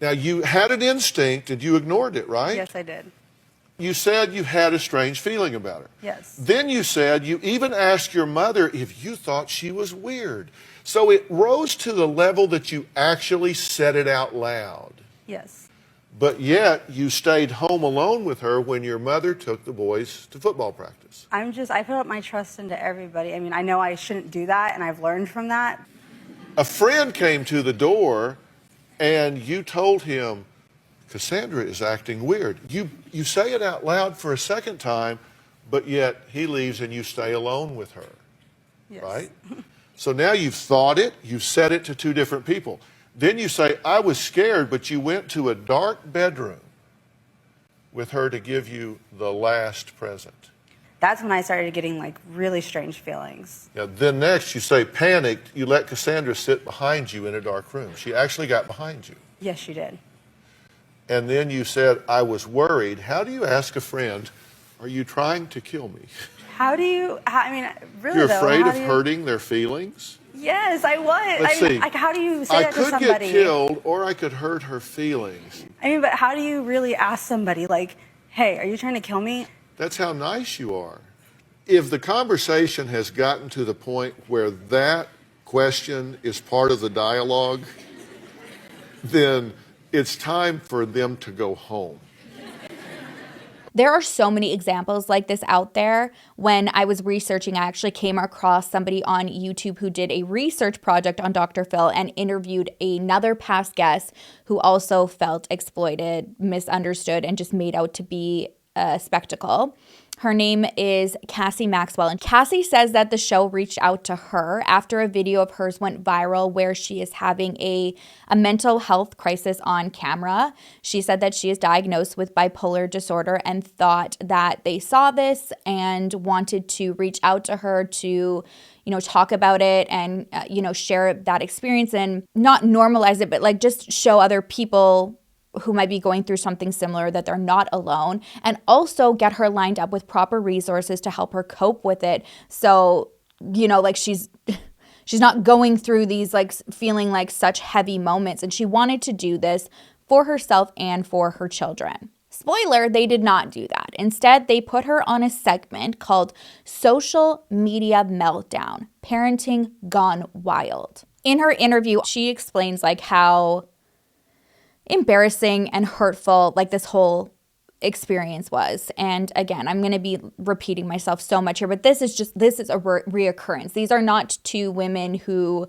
B: Now, you had an instinct and you ignored it, right?
C: Yes, I did.
B: You said you had a strange feeling about her.
C: Yes.
B: Then you said you even asked your mother if you thought she was weird. So it rose to the level that you actually said it out loud.
C: Yes.
B: But yet you stayed home alone with her when your mother took the boys to football practice.
C: I put up my trust into everybody. I mean, I know I shouldn't do that, and I've learned from that.
B: A friend came to the door and you told him, Cassandra is acting weird. You say it out loud for a second time, but yet he leaves and you stay alone with her.
C: Yes.
B: Right? So now you've thought it, you've said it to two different people. Then you say, I was scared, but you went to a dark bedroom with her to give you the last present.
C: That's when I started getting like really strange feelings.
B: Now, then next you say, panicked, you let Cassandra sit behind you in a dark room. She actually got behind you.
C: Yes, she did.
B: And then you said, I was worried. How do you ask a friend, are you trying to kill me?
C: Really,
B: You're
C: though,
B: afraid of hurting their feelings?
C: Yes, I was.
B: Let's see.
C: Like, how do you say that to somebody?
B: I could get killed or I could hurt her feelings.
C: But how do you really ask somebody, like, hey, are you trying to kill me?
B: That's how nice you are. If the conversation has gotten to the point where that question is part of the dialogue, then it's time for them to go home.
A: There are so many examples like this out there. When I was researching, I actually came across somebody on YouTube who did a research project on Dr. Phil and interviewed another past guest who also felt exploited, misunderstood, and just made out to be a spectacle. Her name is Cassie Maxwell, and Cassie says that the show reached out to her after a video of hers went viral where she is having a mental health crisis on camera. She said that she is diagnosed with bipolar disorder and thought that they saw this and wanted to reach out to her to, talk about it and, share that experience and not normalize it, but like just show other people who might be going through something similar that they're not alone, and also get her lined up with proper resources to help her cope with it. So, like she's not going through these like feeling like such heavy moments, and she wanted to do this for herself and for her children. Spoiler, they did not do that. Instead, they put her on a segment called Social Media Meltdown, Parenting Gone Wild. In her interview, she explains like how embarrassing and hurtful like this whole experience was. And again, I'm going to be repeating myself so much here, but this is a reoccurrence. These are not two women who,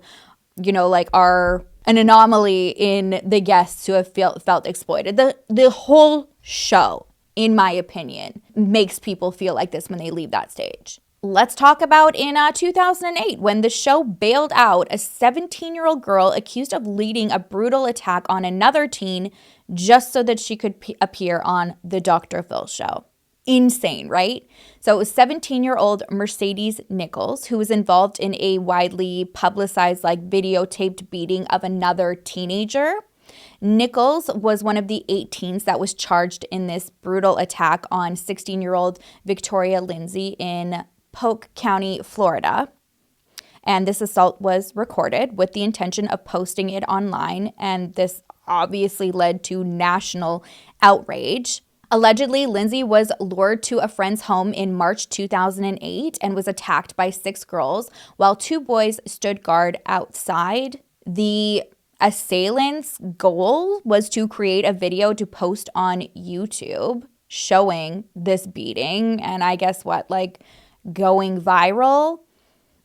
A: are an anomaly in the guests who have felt exploited. The whole show, in my opinion, makes people feel like this when they leave that stage. Let's talk about in 2008 when the show bailed out a 17-year-old girl accused of leading a brutal attack on another teen just so that she could appear on the Dr. Phil show. Insane, right? So it was 17-year-old Mercedes Nichols who was involved in a widely publicized videotaped beating of another teenager. Nichols was one of the 8 teens that was charged in this brutal attack on 16-year-old Victoria Lindsay in Polk County, Florida. And this assault was recorded with the intention of posting it online, and this obviously led to national outrage. Allegedly, Lindsay was lured to a friend's home in March 2008 and was attacked by 6 girls while 2 boys stood guard outside. The assailant's goal was to create a video to post on YouTube showing this beating and I guess going viral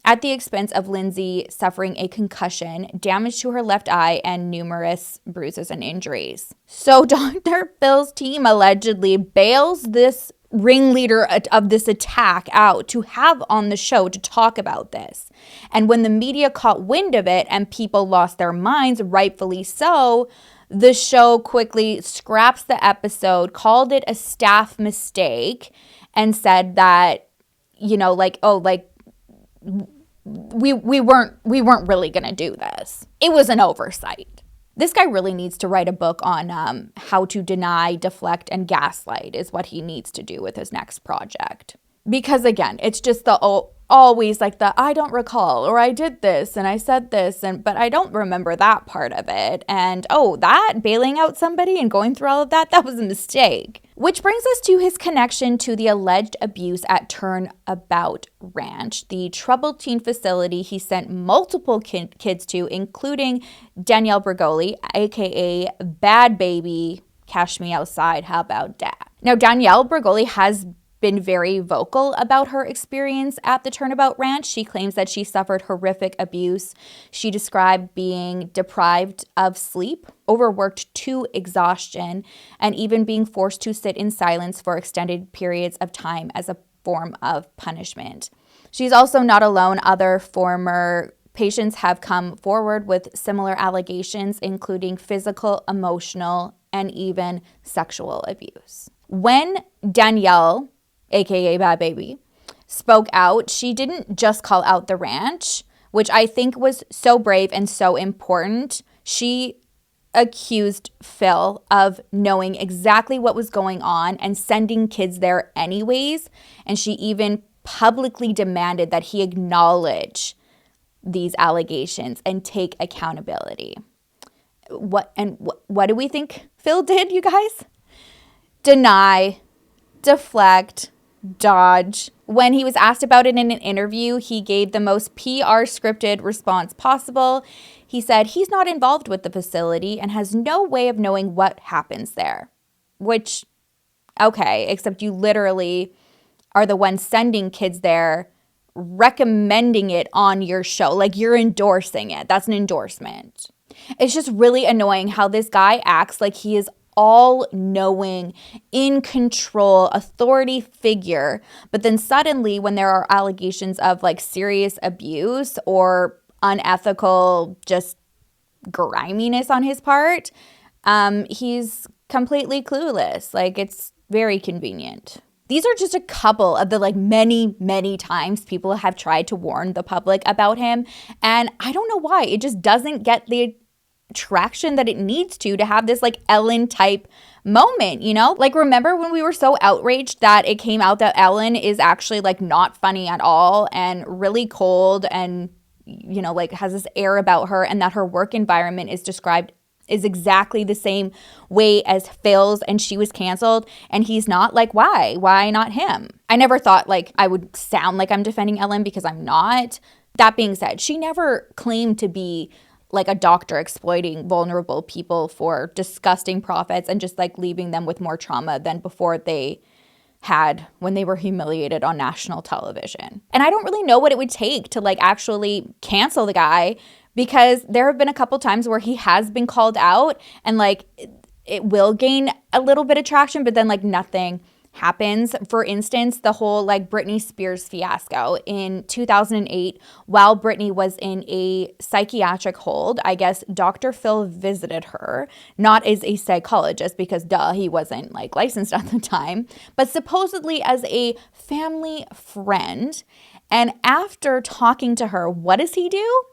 A: at the expense of Lindsay suffering a concussion, damage to her left eye, and numerous bruises and injuries. So Dr. Phil's team allegedly bails this ringleader of this attack out to have on the show to talk about this. And when the media caught wind of it and people lost their minds, rightfully so, the show quickly scraps the episode, called it a staff mistake, and said that, we weren't really gonna do this. It was an oversight. This guy really needs to write a book on how to deny, deflect, and gaslight is what he needs to do with his next project. Because again, it's just always like the I don't recall, or I did this and I said this, but I don't remember that part of it. And that bailing out somebody and going through all of that was a mistake. Which brings us to his connection to the alleged abuse at Turnabout Ranch, the troubled teen facility he sent multiple kids to, including Danielle Bregoli, aka Bad Baby, Cash Me Outside, How About Dat? Now, Danielle Bregoli has been very vocal about her experience at the Turnabout Ranch. She claims that she suffered horrific abuse. She described being deprived of sleep, overworked to exhaustion, and even being forced to sit in silence for extended periods of time as a form of punishment. She's also not alone. Other former patients have come forward with similar allegations, including physical, emotional, and even sexual abuse. When Danielle, aka Bad Baby, spoke out, she didn't just call out the ranch, which I think was so brave and so important. She accused Phil of knowing exactly what was going on and sending kids there anyways, and she even publicly demanded that he acknowledge these allegations and take accountability. What do we think Phil did, you guys? Deny, deflect, dodge. When he was asked about it in an interview, he gave the most PR scripted response possible. He said he's not involved with the facility and has no way of knowing what happens there. Which, okay, except you literally are the one sending kids there, recommending it on your show. Like, you're endorsing it. That's an endorsement. It's just really annoying how this guy acts like he is all-knowing, in control, authority figure. But then suddenly when there are allegations of serious abuse or unethical just griminess on his part, he's completely clueless. It's very convenient. These are just a couple of the many, many times people have tried to warn the public about him. And I don't know why. It just doesn't get the traction that it needs to have this Ellen type moment, remember when we were so outraged that it came out that Ellen is actually not funny at all and really cold and has this air about her, and that her work environment is described is exactly the same way as Phil's, and she was canceled and he's not? Why not him? I never thought I would sound like I'm defending Ellen, because I'm not. That being said, she never claimed to be a doctor exploiting vulnerable people for disgusting profits and just leaving them with more trauma than before they had when they were humiliated on national television. And I don't really know what it would take to actually cancel the guy, because there have been a couple times where he has been called out and it will gain a little bit of traction, but then nothing happens. For instance, the whole Britney Spears fiasco in 2008, while Britney was in a psychiatric hold, I guess Dr. Phil visited her, not as a psychologist, because he wasn't licensed at the time, but supposedly as a family friend. And after talking to her, what does he do?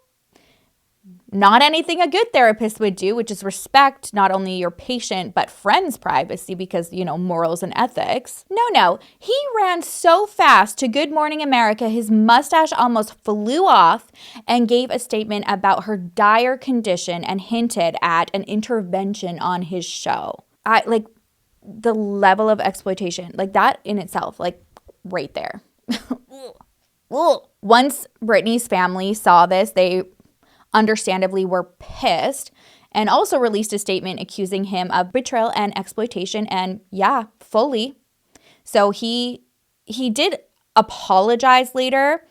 A: Not anything a good therapist would do, which is respect not only your patient, but friend's privacy, because, morals and ethics. No. He ran so fast to Good Morning America, his mustache almost flew off, and gave a statement about her dire condition and hinted at an intervention on his show. the level of exploitation, like that in itself, like right there. Once Britney's family saw this, they understandably were pissed and also released a statement accusing him of betrayal and exploitation. And yeah, fully. So he did apologize later,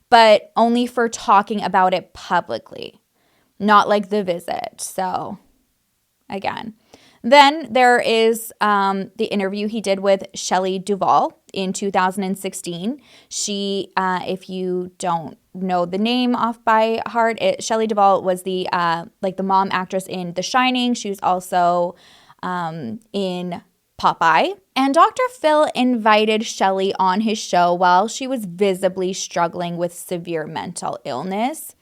A: but only for talking about it publicly, not like the visit. So again. Then there is the interview he did with Shelley Duvall in 2016. She, if you don't know the name off by heart, Shelley Duvall was the the mom actress in The Shining. She was also in Popeye. And Dr. Phil invited Shelley on his show while she was visibly struggling with severe mental illness.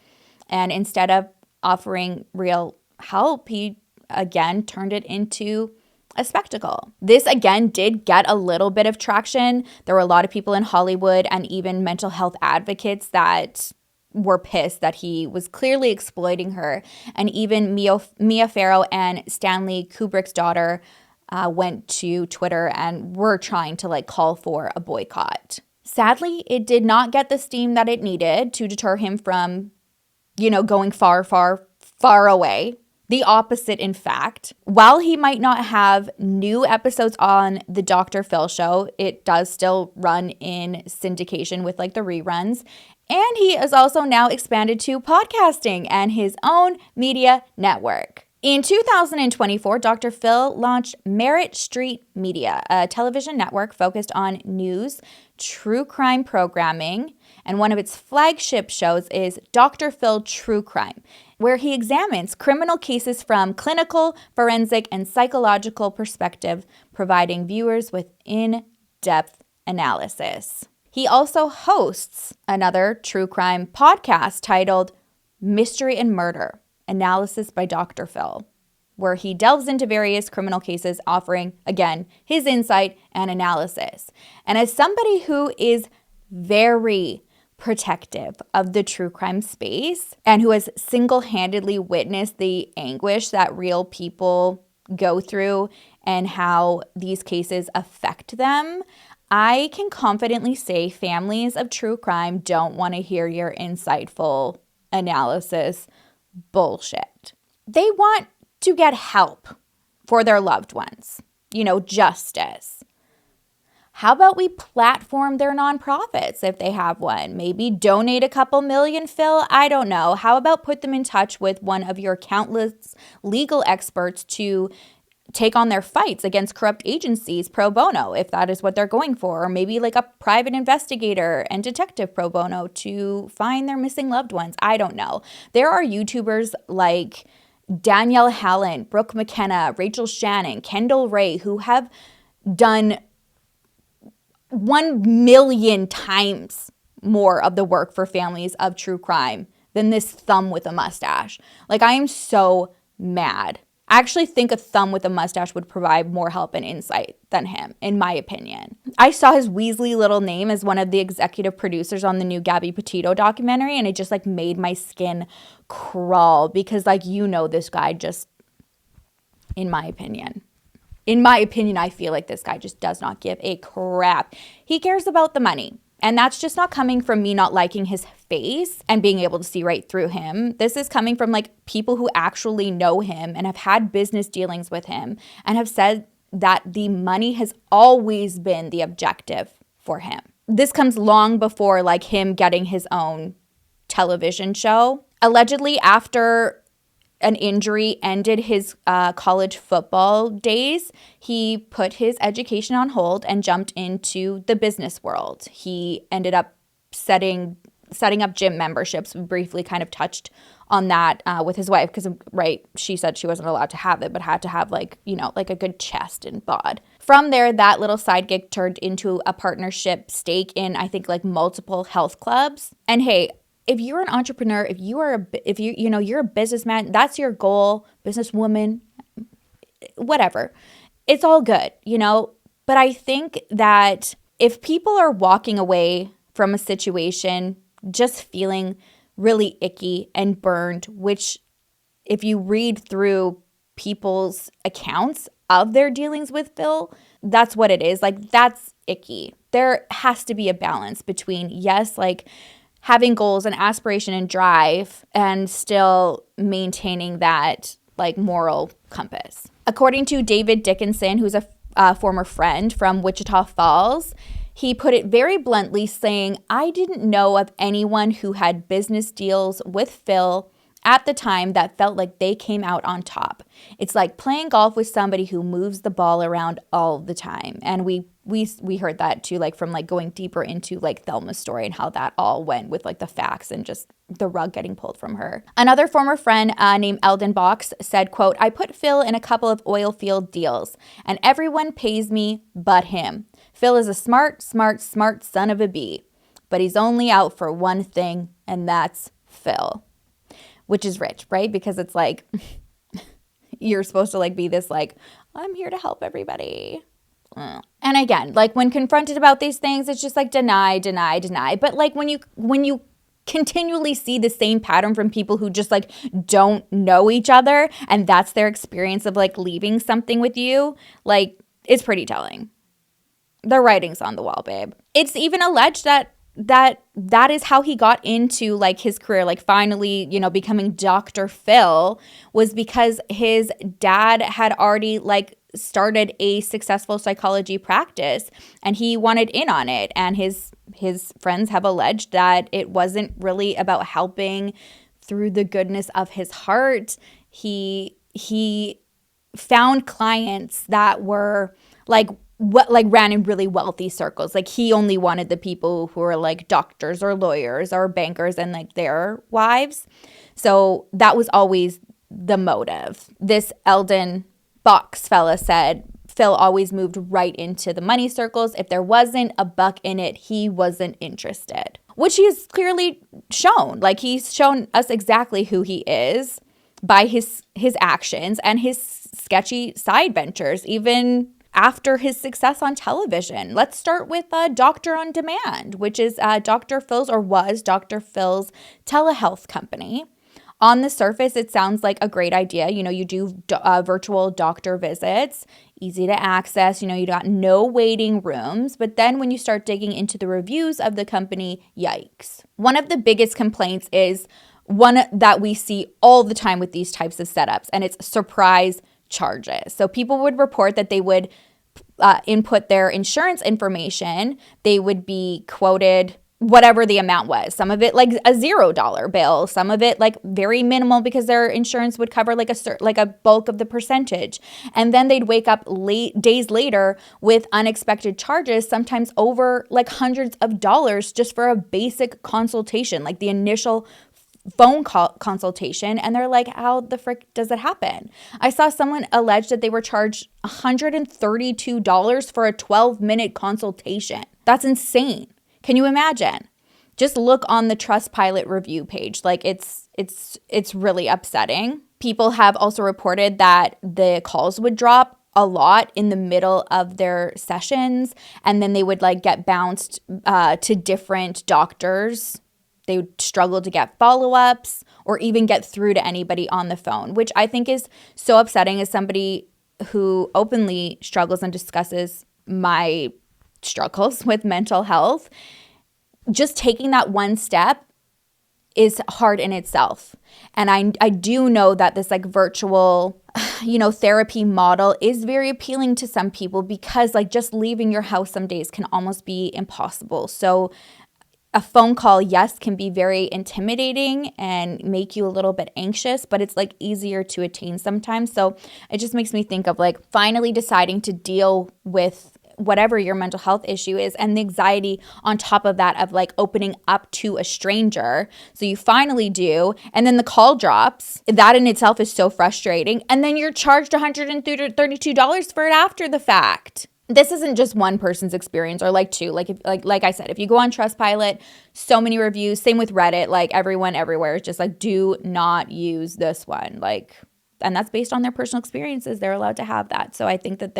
A: And instead of offering real help, he again turned it into a spectacle. This again did get a little bit of traction. There were a lot of people in Hollywood and even mental health advocates that were pissed that he was clearly exploiting her. And even Mia Farrow and Stanley Kubrick's daughter went to Twitter and were trying to call for a boycott. Sadly, it did not get the steam that it needed to deter him from, going far, far, far away. The opposite, in fact. While he might not have new episodes on the Dr. Phil show, it does still run in syndication with the reruns. And he is also now expanded to podcasting and his own media network. In 2024, Dr. Phil launched Merit Street Media, a television network focused on news, true crime programming, and one of its flagship shows is Dr. Phil True Crime, where he examines criminal cases from clinical, forensic, and psychological perspective, providing viewers with in-depth analysis. He also hosts another true crime podcast titled Mystery and Murder, Analysis by Dr. Phil, where he delves into various criminal cases, offering, again, his insight and analysis. And as somebody who is very protective of the true crime space and who has single-handedly witnessed the anguish that real people go through and how these cases affect them, I can confidently say families of true crime don't want to hear your insightful analysis bullshit. They want to get help for their loved ones, justice. How about we platform their nonprofits if they have one? Maybe donate a couple million, Phil? I don't know. How about put them in touch with one of your countless legal experts to take on their fights against corrupt agencies pro bono, if that is what they're going for, or maybe a private investigator and detective pro bono to find their missing loved ones. I don't know. There are YouTubers like Danielle Hallen, Brooke McKenna, Rachel Shannon, Kendall Ray, who have done 1,000,000 times more of the work for families of true crime than this thumb with a mustache. I am so mad. I actually think a thumb with a mustache would provide more help and insight than him, in my opinion. I saw his Weasley little name as one of the executive producers on the new Gabby Petito documentary, and it just made my skin crawl because this guy just, in my opinion, I feel like this guy just does not give a crap. He cares about the money. And that's just not coming from me not liking his face and being able to see right through him. This is coming from people who actually know him and have had business dealings with him and have said that the money has always been the objective for him. This comes long before him getting his own television show. Allegedly, after an injury ended his college football days, he put his education on hold and jumped into the business world. He ended up setting up gym memberships. We briefly kind of touched on that with his wife because, she said she wasn't allowed to have it, but had to have a good chest and bod. From there, that little side gig turned into a partnership stake in, I think, multiple health clubs. And hey, if you're an entrepreneur, you're a businessman, that's your goal, businesswoman, whatever. It's all good, But I think that if people are walking away from a situation just feeling really icky and burned, which if you read through people's accounts of their dealings with Phil, that's what it is. Like, that's icky. There has to be a balance between, yes, like having goals and aspiration and drive, and still maintaining that like moral compass. According to David Dickinson, who's a former friend from Wichita Falls, he put it very bluntly, saying, "I didn't know of anyone who had business deals with Phil at the time that felt like they came out on top. It's like playing golf with somebody who moves the ball around all the time." And we heard that too, like from like going deeper into like Thelma's story and how that all went with like the facts and just the rug getting pulled from her. Another former friend named Eldon Box said, quote, "I put Phil in a couple of oil field deals and everyone pays me but him. Phil is a smart son of a bee, but he's only out for one thing, and that's Phil." Which is rich, right? Because it's like, you're supposed to like be this like, I'm here to help everybody. And again, like when confronted about these things, it's just like deny. But like when you continually see the same pattern from people who just like don't know each other, and that's their experience of like leaving something with you, like it's pretty telling. The writing's on the wall, babe. It's even alleged that is how he got into like his career, like finally, you know, becoming Dr. Phil, was because his dad had already like started a successful psychology practice and he wanted in on it. And his friends have alleged that it wasn't really about helping through the goodness of his heart. He found clients that were like ran in really wealthy circles. Like he only wanted the people who were like doctors or lawyers or bankers and like their wives. So that was always the motive. This Eldon Box fella said Phil always moved right into the money circles. If there wasn't a buck in it, he wasn't interested, which he has clearly shown. Like he's shown us exactly who he is by his actions and his sketchy side ventures, even after his success on television. Let's start with Doctor on Demand, which is Dr. Phil's, or was Dr. Phil's, telehealth company. On the surface, it sounds like a great idea. You know, you do virtual doctor visits, easy to access. You know, you got no waiting rooms. But then when you start digging into the reviews of the company, yikes. One of the biggest complaints is one that we see all the time with these types of setups, and it's surprise charges. So people would report that they would input their insurance information. They would be quoted whatever the amount was. Some of it like a $0 bill, some of it like very minimal because their insurance would cover like a bulk of the percentage. And then they'd wake up days later with unexpected charges, sometimes over like hundreds of dollars just for a basic consultation, like the initial phone call consultation. And they're like, how the frick does it happen? I saw someone allege that they were charged $132 for a 12-minute consultation. That's insane. Can you imagine? Just look on the Trustpilot review page. Like it's really upsetting. People have also reported that the calls would drop a lot in the middle of their sessions, and then they would like get bounced to different doctors. They would struggle to get follow-ups or even get through to anybody on the phone, which I think is so upsetting as somebody who openly struggles and discusses my struggles with mental health. Just taking that one step is hard in itself. And I do know that this like virtual, therapy model is very appealing to some people because like just leaving your house some days can almost be impossible. So a phone call, yes, can be very intimidating and make you a little bit anxious, but it's like easier to attain sometimes. So it just makes me think of like finally deciding to deal with whatever your mental health issue is and the anxiety on top of that of like opening up to a stranger. So you finally do, and then the call drops. That in itself is so frustrating. And then you're charged $132 for it after the fact. This isn't just one person's experience or like two. Like I said, if you go on Trustpilot, so many reviews, same with Reddit, like everyone everywhere is just like, do not use this one. Like, and that's based on their personal experiences. They're allowed to have that. So I think that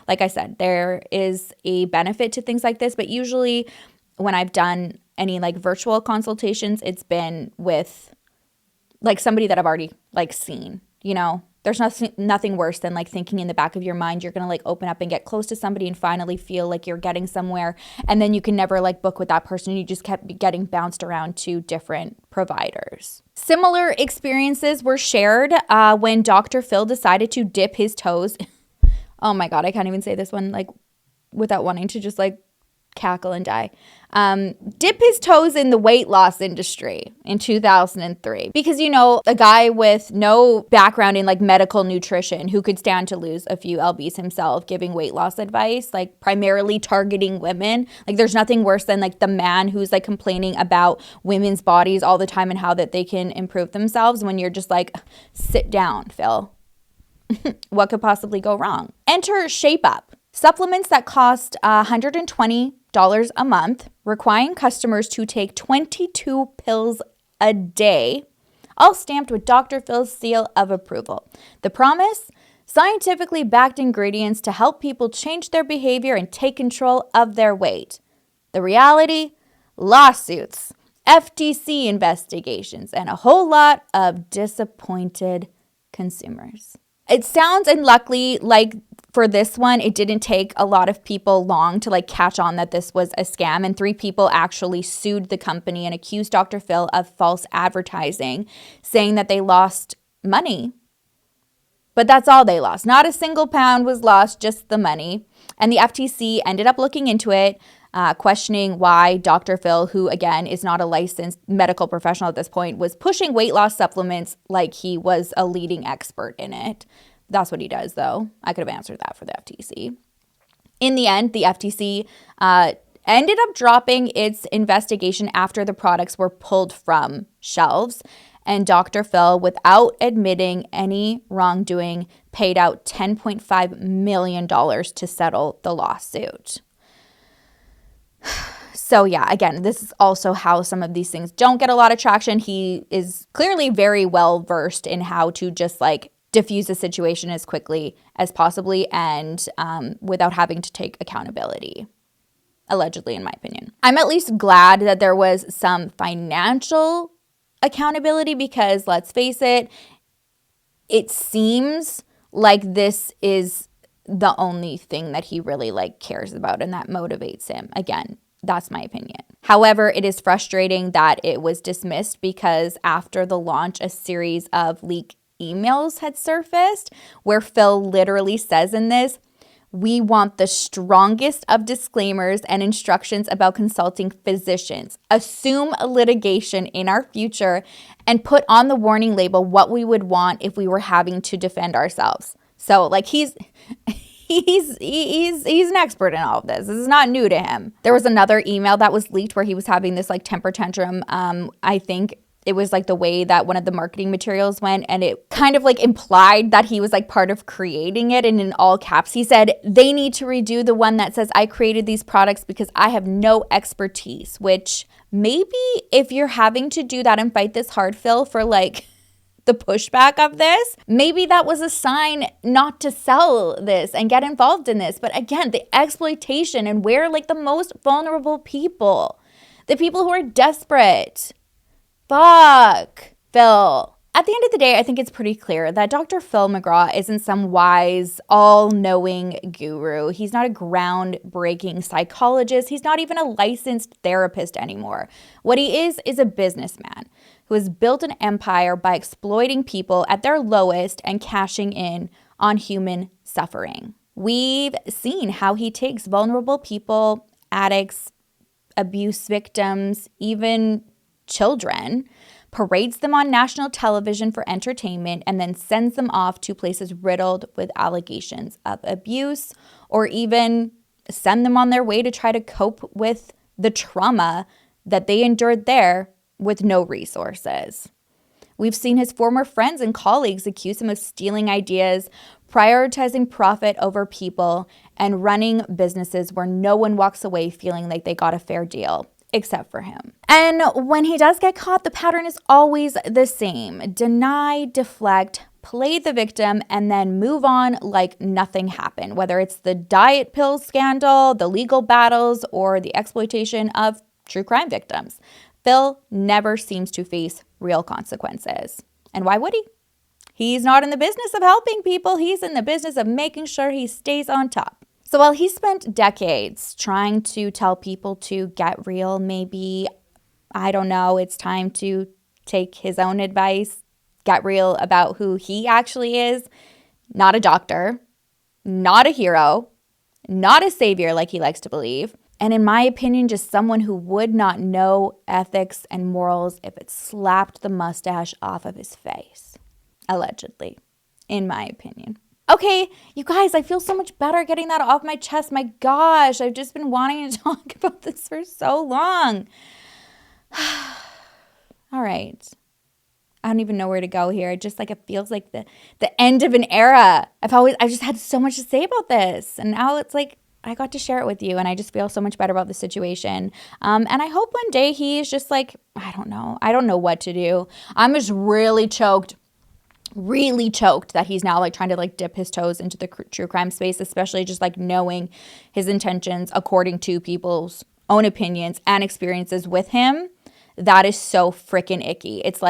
A: like I said, there is a benefit to things like this. But usually when I've done any like virtual consultations, it's been with like somebody that I've already like seen, There's nothing worse than like thinking in the back of your mind you're going to like open up and get close to somebody and finally feel like you're getting somewhere, and then you can never like book with that person. You just kept getting bounced around to different providers. Similar experiences were shared when Dr. Phil decided to dip his toes. Oh my God, I can't even say this one like without wanting to just like cackle and die. Dip his toes in the weight loss industry in 2003, because, you know, a guy with no background in like medical nutrition who could stand to lose a few lbs himself giving weight loss advice, like primarily targeting women. Like there's nothing worse than like the man who's like complaining about women's bodies all the time and how that they can improve themselves, when you're just like, sit down, Phil. What could possibly go wrong? Enter Shape Up. Supplements that cost $120 a month, requiring customers to take 22 pills a day, all stamped with Dr. Phil's seal of approval. The promise? Scientifically backed ingredients to help people change their behavior and take control of their weight. The reality? Lawsuits, FTC investigations, and a whole lot of disappointed consumers. It sounds, and luckily, like for this one, it didn't take a lot of people long to like catch on that this was a scam, and 3 people actually sued the company and accused Dr. Phil of false advertising, saying that they lost money. But that's all they lost. Not a single pound was lost, just the money. And the FTC ended up looking into it, questioning why Dr. Phil, who again is not a licensed medical professional at this point, was pushing weight loss supplements like he was a leading expert in it. That's what he does, though. I could have answered that for the FTC. In the end, the FTC ended up dropping its investigation after the products were pulled from shelves. And Dr. Phil, without admitting any wrongdoing, paid out $10.5 million to settle the lawsuit. So yeah, again, this is also how some of these things don't get a lot of traction. He is clearly very well versed in how to just like diffuse a situation as quickly as possibly and without having to take accountability, allegedly, in my opinion. I'm at least glad that there was some financial accountability, because let's face it, it seems like this is the only thing that he really like cares about and that motivates him. Again, that's my opinion. However, it is frustrating that it was dismissed, because after the launch, a series of leaked emails had surfaced where Phil literally says in this, "We want the strongest of disclaimers and instructions about consulting physicians. Assume litigation in our future and put on the warning label what we would want if we were having to defend ourselves." So like he's an expert in all of this. This is not new to him. There was another email that was leaked where he was having this like temper tantrum. I think it was like the way that one of the marketing materials went, and it kind of like implied that he was like part of creating it. And in all caps, he said, "They need to redo the one that says I created these products because I have no expertise," which maybe if you're having to do that and fight this hard, Phil, for like the pushback of this, maybe that was a sign not to sell this and get involved in this. But again, the exploitation, and where like the most vulnerable people, the people who are desperate. Fuck, Phil. At the end of the day, I think it's pretty clear that Dr. Phil McGraw isn't some wise, all-knowing guru. He's not a groundbreaking psychologist. He's not even a licensed therapist anymore. What he is a businessman who has built an empire by exploiting people at their lowest and cashing in on human suffering. We've seen how he takes vulnerable people, addicts, abuse victims, even children, parades them on national television for entertainment, and then sends them off to places riddled with allegations of abuse, or even send them on their way to try to cope with the trauma that they endured there with no resources. We've seen his former friends and colleagues accuse him of stealing ideas, prioritizing profit over people, and running businesses where no one walks away feeling like they got a fair deal, except for him. And when he does get caught, the pattern is always the same. Deny, deflect, play the victim, and then move on like nothing happened, whether it's the diet pill scandal, the legal battles, or the exploitation of true crime victims. Phil never seems to face real consequences. And why would he? He's not in the business of helping people. He's in the business of making sure he stays on top. So while he spent decades trying to tell people to get real, maybe, I don't know, it's time to take his own advice, get real about who he actually is. Not a doctor, not a hero, not a savior like he likes to believe. And in my opinion, just someone who would not know ethics and morals if it slapped the mustache off of his face. Allegedly, in my opinion. Okay, you guys, I feel so much better getting that off my chest. My gosh, I've just been wanting to talk about this for so long. All right. I don't even know where to go here. It just it feels like the end of an era. I've just had so much to say about this. And now it's like I got to share it with you, and I just feel so much better about the situation. And I hope one day he's just I don't know. I don't know what to do. I'm just really choked that he's now trying to dip his toes into the true crime space, especially just knowing his intentions according to people's own opinions and experiences with him. That is so freaking icky. It's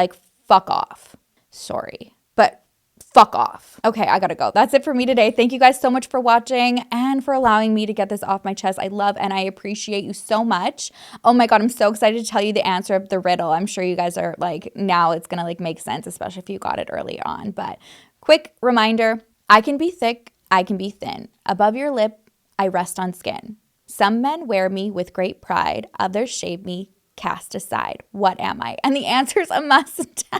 A: fuck off. Sorry, but fuck off. Okay, I gotta go. That's it for me today. Thank you guys so much for watching and for allowing me to get this off my chest. I love and I appreciate you so much. Oh my God, I'm so excited to tell you the answer of the riddle. I'm sure you guys are now it's gonna make sense, especially if you got it early on. But quick reminder, I can be thick, I can be thin. Above your lip, I rest on skin. Some men wear me with great pride, others shave me, cast aside. What am I? And the answer is a mustache.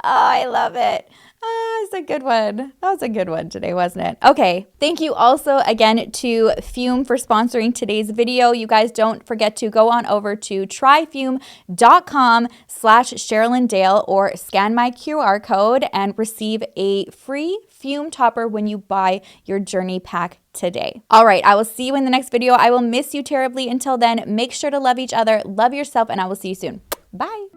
A: Oh, I love it. Oh, it's a good one. That was a good one today, wasn't it? Okay. Thank you also again to Fume for sponsoring today's video. You guys don't forget to go on over to tryfume.com/SherrilynDale or scan my QR code and receive a free Fume topper when you buy your journey pack today. All right. I will see you in the next video. I will miss you terribly. Until then, make sure to love each other, love yourself, and I will see you soon. Bye.